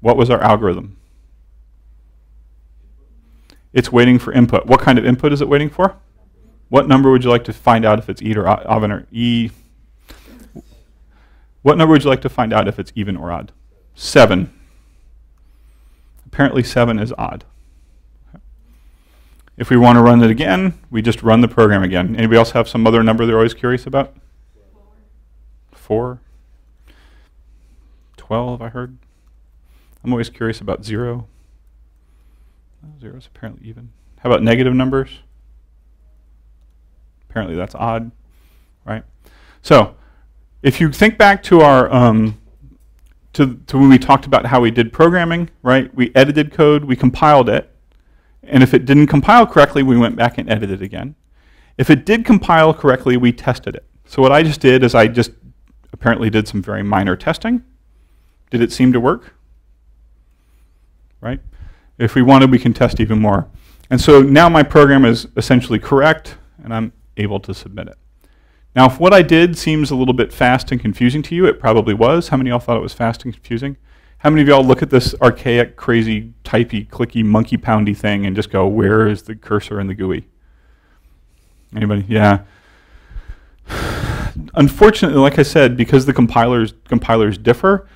What was our algorithm? It's waiting for input. What kind of input is it waiting for? What number would you like to find out if it's even or e? What number would you like to find out if it's even or odd? 7. Apparently 7 is odd. Okay. If we want to run it again, we just run the program again. Anybody else have some other number they're always curious about? 4. 12, I heard. I'm always curious about 0. 0 is apparently even. How about negative numbers? Apparently that's odd, right? So if you think back to our to when we talked about how we did programming, right? We edited code, we compiled it, and if it didn't compile correctly, we went back and edited it again. If it did compile correctly, we tested it. So what I just did is I just apparently did some very minor testing. Did it seem to work? Right? If we wanted, we can test even more. And so now my program is essentially correct, and I'm able to submit it. Now, if what I did seems a little bit fast and confusing to you, it probably was. How many of y'all thought it was fast and confusing? How many of y'all look at this archaic, crazy, typey, clicky, monkey poundy thing and just go, where is the cursor in the GUI? Anybody? Yeah. Unfortunately, like I said, because the compilers differ,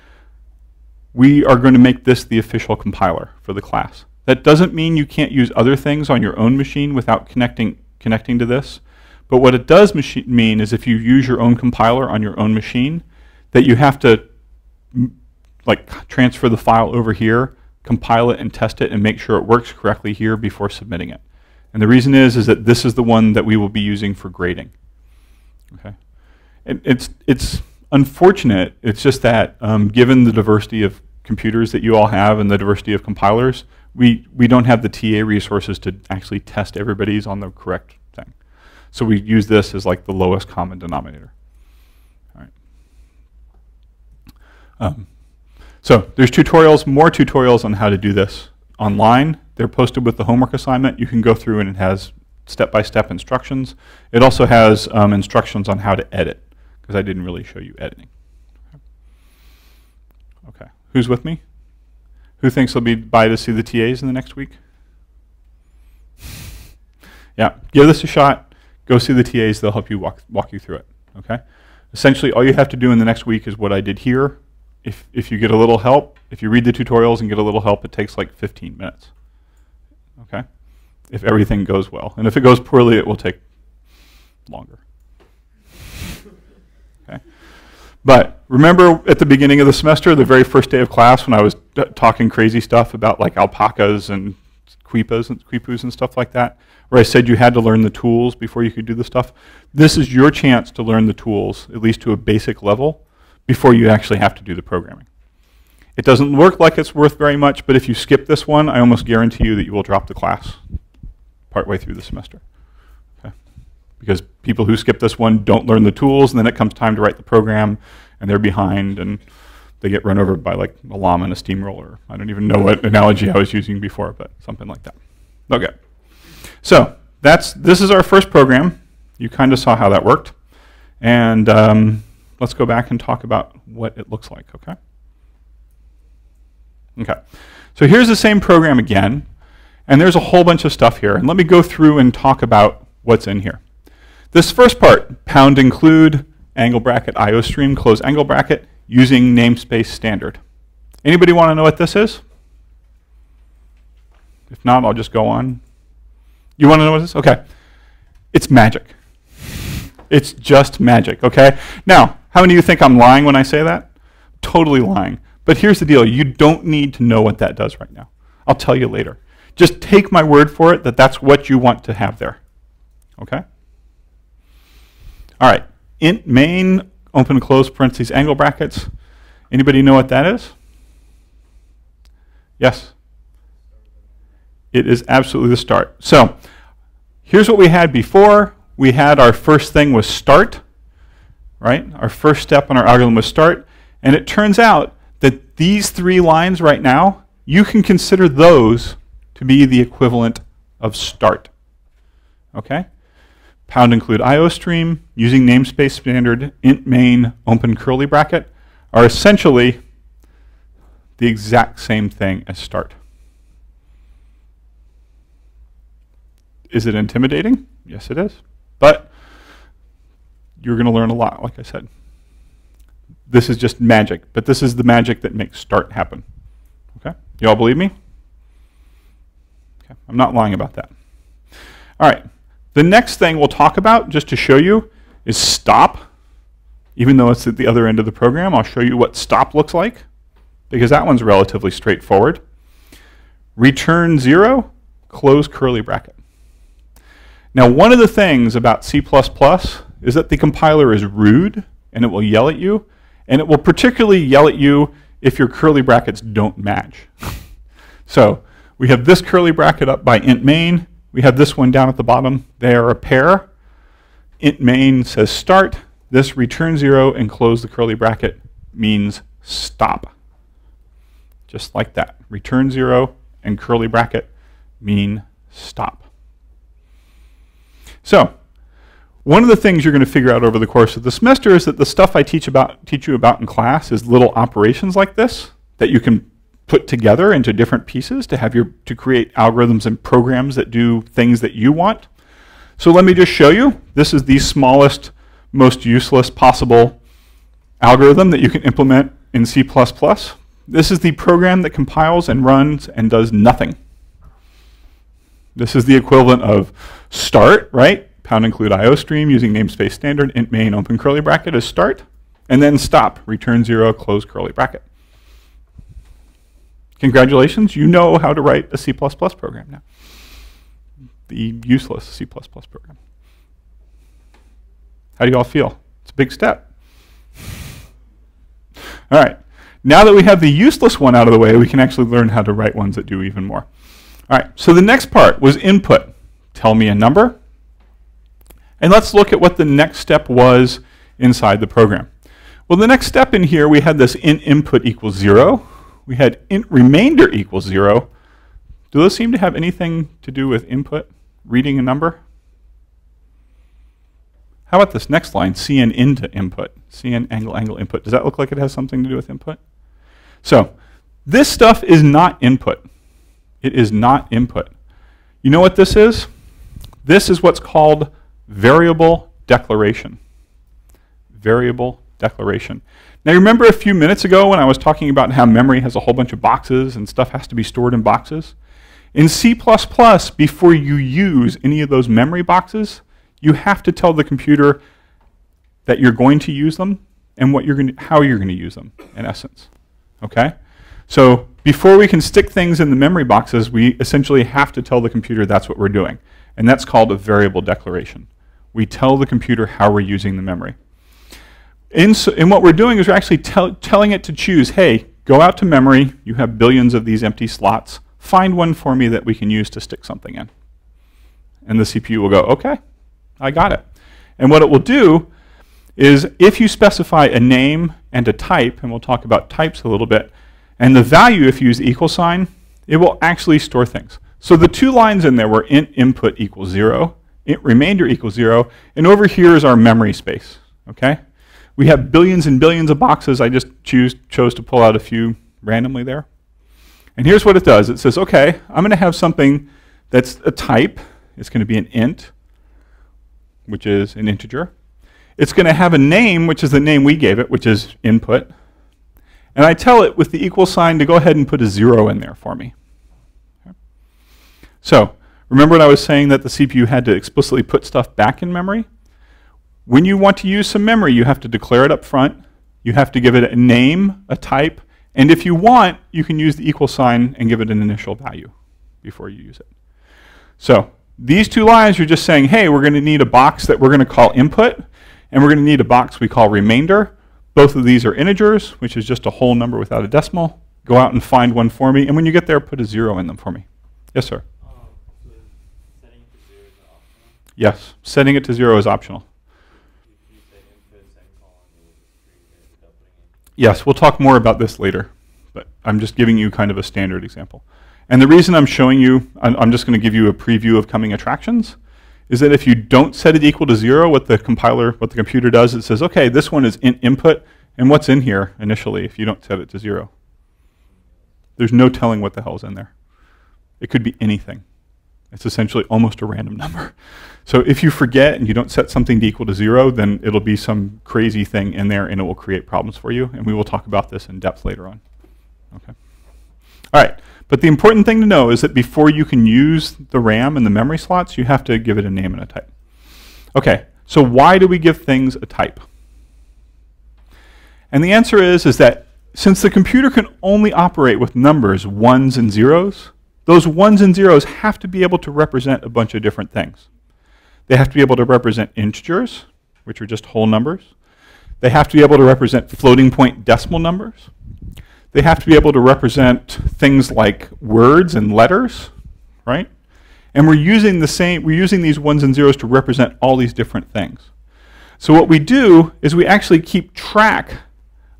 we are going to make this the official compiler for the class. That doesn't mean you can't use other things on your own machine without connecting to this. But what it does mean is if you use your own compiler on your own machine, that you have to transfer the file over here, compile it and test it, and make sure it works correctly here before submitting it. And the reason is that this is the one that we will be using for grading. Okay, it's unfortunate. It's just that given the diversity of computers that you all have and the diversity of compilers, we don't have the TA resources to actually test everybody's on the correct thing. So we use this as like the lowest common denominator. All right. So there's tutorials, more tutorials on how to do this online. They're posted with the homework assignment. You can go through and it has step-by-step instructions. It also has instructions on how to edit, because I didn't really show you editing. Okay, who's with me? Who thinks they'll be by to see the TAs in the next week? Yeah, give this a shot. Go see the TAs. They'll help you walk you through it. Okay. Essentially, all you have to do in the next week is what I did here. If you get a little help, if you read the tutorials and get a little help, it takes like 15 minutes. Okay. If everything goes well, and if it goes poorly, it will take longer. Okay. But remember at the beginning of the semester, the very first day of class, when I was talking crazy stuff about like alpacas and quipus and stuff like that, where I said you had to learn the tools before you could do the stuff. This is your chance to learn the tools, at least to a basic level, before you actually have to do the programming. It doesn't look like it's worth very much, but if you skip this one, I almost guarantee you that you will drop the class partway through the semester. Okay? Because people who skip this one don't learn the tools, and then it comes time to write the program, and they're behind, and they get run over by like a llama and a steamroller. I don't even know what analogy I was using before, but something like that. Okay. So this is our first program. You kind of saw how that worked. And let's go back and talk about what it looks like, okay? Okay. So here's the same program again. And there's a whole bunch of stuff here. And let me go through and talk about what's in here. This first part, pound include, angle bracket, IOStream, close angle bracket, using namespace standard. Anybody want to know what this is? If not, I'll just go on. You want to know what this is? Okay. It's magic. It's just magic, okay? Now, how many of you think I'm lying when I say that? Totally lying. But here's the deal. You don't need to know what that does right now. I'll tell you later. Just take my word for it that that's what you want to have there, okay? All right. Int main, open and close parentheses, angle brackets. Anybody know what that is? Yes? It is absolutely the start. So here's what we had before. We had our first thing was start, right? Our first step on our algorithm was start. And it turns out that these three lines right now, you can consider those to be the equivalent of start. Okay? Pound include IOStream, using namespace standard, int main, open curly bracket, are essentially the exact same thing as start. Is it intimidating? Yes, it is. But you're going to learn a lot, like I said. This is just magic, but this is the magic that makes start happen. Okay? You all believe me? Okay. I'm not lying about that. All right. The next thing we'll talk about, just to show you, is stop. Even though it's at the other end of the program, I'll show you what stop looks like, because that one's relatively straightforward. Return 0, close curly bracket. Now, one of the things about C++ is that the compiler is rude, and it will yell at you, and it will particularly yell at you if your curly brackets don't match. So we have this curly bracket up by int main. We have this one down at the bottom. They are a pair. Int main says start. This return 0 and close the curly bracket means stop. Just like that. Return 0 and curly bracket mean stop. So one of the things you're going to figure out over the course of the semester is that the stuff I teach you about in class is little operations like this that you can put together into different pieces to create algorithms and programs that do things that you want. So let me just show you. This is the smallest, most useless possible algorithm that you can implement in C++. This is the program that compiles and runs and does nothing. This is the equivalent of start, right? Pound include IOStream using namespace standard, int main, open curly bracket is start, and then stop, return 0, close curly bracket. Congratulations, you know how to write a C++ program now. the useless C++ program. How do you all feel? It's a big step. All right. Now that we have the useless one out of the way, we can actually learn how to write ones that do even more. All right. So the next part was input. Tell me a number. And let's look at what the next step was inside the program. Well, the next step in here, we had this int input equals 0. We had int remainder equals 0. Do those seem to have anything to do with input, reading a number? How about this next line, cn into input, cn angle input? Does that look like it has something to do with input? So this stuff is not input. It is not input. You know what this is? This is what's called variable declaration. Variable declaration. Now remember a few minutes ago when I was talking about how memory has a whole bunch of boxes and stuff has to be stored in boxes? In C++, before you use any of those memory boxes, you have to tell the computer that you're going to use them and how you're going to use them, in essence. Okay? So before we can stick things in the memory boxes, we essentially have to tell the computer that's what we're doing. And that's called a variable declaration. We tell the computer how we're using the memory. And what we're doing is we're actually telling it to choose, hey, go out to memory. You have billions of these empty slots. Find one for me that we can use to stick something in. And the CPU will go, okay, I got it. And what it will do is if you specify a name and a type, and we'll talk about types a little bit, and the value, if you use the equal sign, it will actually store things. So the two lines in there were int input equals 0, int remainder equals 0, and over here is our memory space. Okay? We have billions and billions of boxes. I just chose to pull out a few randomly there. And here's what it does. It says, okay, I'm going to have something that's a type. It's going to be an int, which is an integer. It's going to have a name, which is the name we gave it, which is input. And I tell it with the equal sign to go ahead and put a 0 in there for me. Okay. So remember when I was saying that the CPU had to explicitly put stuff back in memory? When you want to use some memory, you have to declare it up front. You have to give it a name, a type, and if you want, you can use the equal sign and give it an initial value before you use it. So these two lines are just saying, hey, we're going to need a box that we're going to call input, and we're going to need a box we call remainder. Both of these are integers, which is just a whole number without a decimal. Go out and find one for me, and when you get there, put a 0 in them for me. Yes, sir? So setting it to 0 is optional? Yes, setting it to 0 is optional. Yes, we'll talk more about this later, but I'm just giving you kind of a standard example. And the reason I'm showing you, I'm just going to give you a preview of coming attractions, is that if you don't set it equal to 0, what the computer does, it says, okay, this one is int input, and what's in here initially if you don't set it to 0? There's no telling what the hell's in there. It could be anything. It's essentially almost a random number. So if you forget and you don't set something to equal to 0, then it'll be some crazy thing in there and it will create problems for you. And we will talk about this in depth later on. Okay. All right. But the important thing to know is that before you can use the RAM and the memory slots, you have to give it a name and a type. Okay. So why do we give things a type? And the answer is that since the computer can only operate with numbers, ones and zeros, those ones and zeros have to be able to represent a bunch of different things. They have to be able to represent integers, which are just whole numbers. They have to be able to represent floating point decimal numbers. They have to be able to represent things like words and letters, right? And we're using these ones and zeros to represent all these different things. So what we do is we actually keep track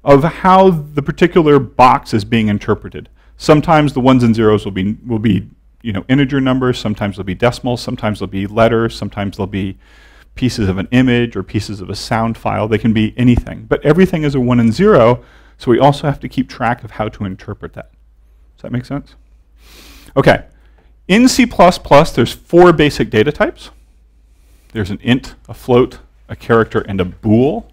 of how the particular box is being interpreted. Sometimes the ones and zeros will be integer numbers, sometimes they'll be decimals, sometimes they'll be letters, sometimes they'll be pieces of an image or pieces of a sound file. They can be anything. But everything is a 1 and 0, so we also have to keep track of how to interpret that. Does that make sense? Okay. In C++, there's 4 basic data types. There's an int, a float, a character, and a bool.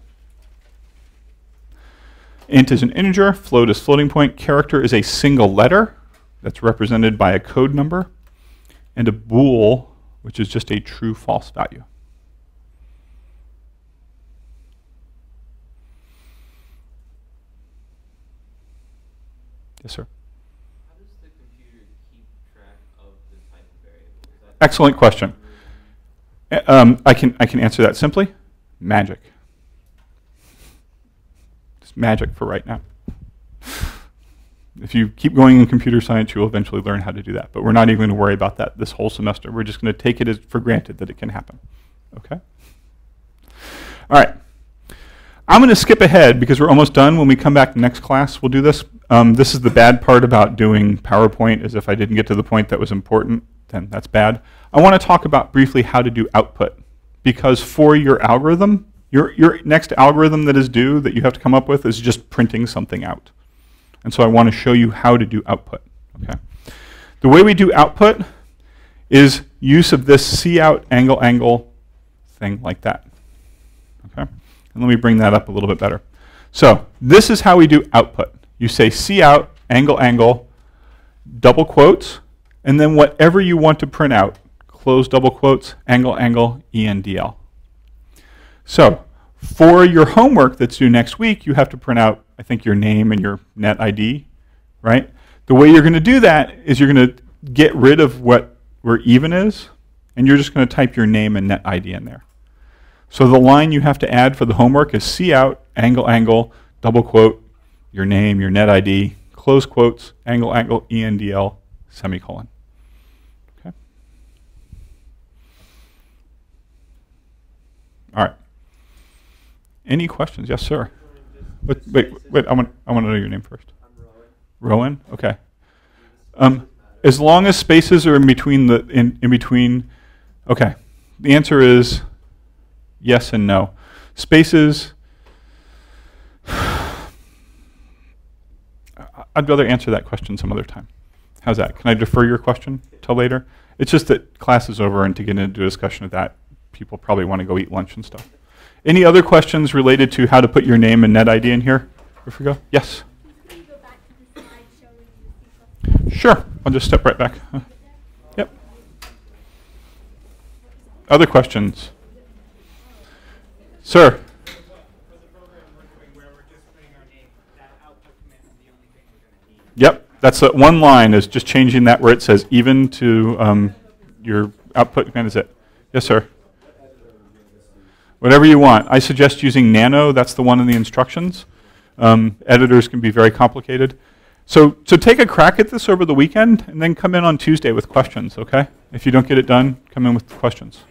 Int is an integer, float is floating point, character is a single letter that's represented by a code number, and a bool, which is just a true-false value. Yes, sir? How does the computer keep track of the type of variable? Is Excellent question. I can answer that simply. Magic. It's magic for right now. If you keep going in computer science, you'll eventually learn how to do that. But we're not even going to worry about that this whole semester. We're just going to take it as for granted that it can happen. Okay? All right. I'm going to skip ahead because we're almost done. When we come back next class, we'll do this. This is the bad part about doing PowerPoint, is if I didn't get to the point that was important, then that's bad. I want to talk about briefly how to do output. Because for your algorithm, your next algorithm that is due that you have to come up with is just printing something out. And so I want to show you how to do output. Okay. The way we do output is use of this cout angle thing like that. Okay. And let me bring that up a little bit better. So this is how we do output. You say cout angle double quotes, and then whatever you want to print out, close double quotes, angle ENDL. So for your homework that's due next week, you have to print out, I think, your name and your net ID, right? The way you're going to do that is you're going to get rid of where even is, and you're just going to type your name and net ID in there. So the line you have to add for the homework is cout angle double quote, your name, your net ID, close quotes, angle ENDL, semicolon. Okay. All right. Any questions? Yes, sir. Wait. I want to know your name first. I'm Rowan. Rowan. Okay. As long as spaces are in between in between. Okay. The answer is yes and no. Spaces. I'd rather answer that question some other time. How's that? Can I defer your question till later? It's just that class is over, and to get into a discussion of that, people probably want to go eat lunch and stuff. Any other questions related to how to put your name and net ID in here? Before we go? Yes? Can you go back to the slide showing the C++? Sure. I'll just step right back. Yep. Other questions? Sir? For the program we're doing where we're just putting our name, that output command is the only thing we're going to need. Yep. That's one line is just changing that where it says even to your output command is it. Yes, sir? Whatever you want. I suggest using Nano. That's the one in the instructions. Editors can be very complicated. So take a crack at this over the weekend and then come in on Tuesday with questions, okay? If you don't get it done, come in with questions.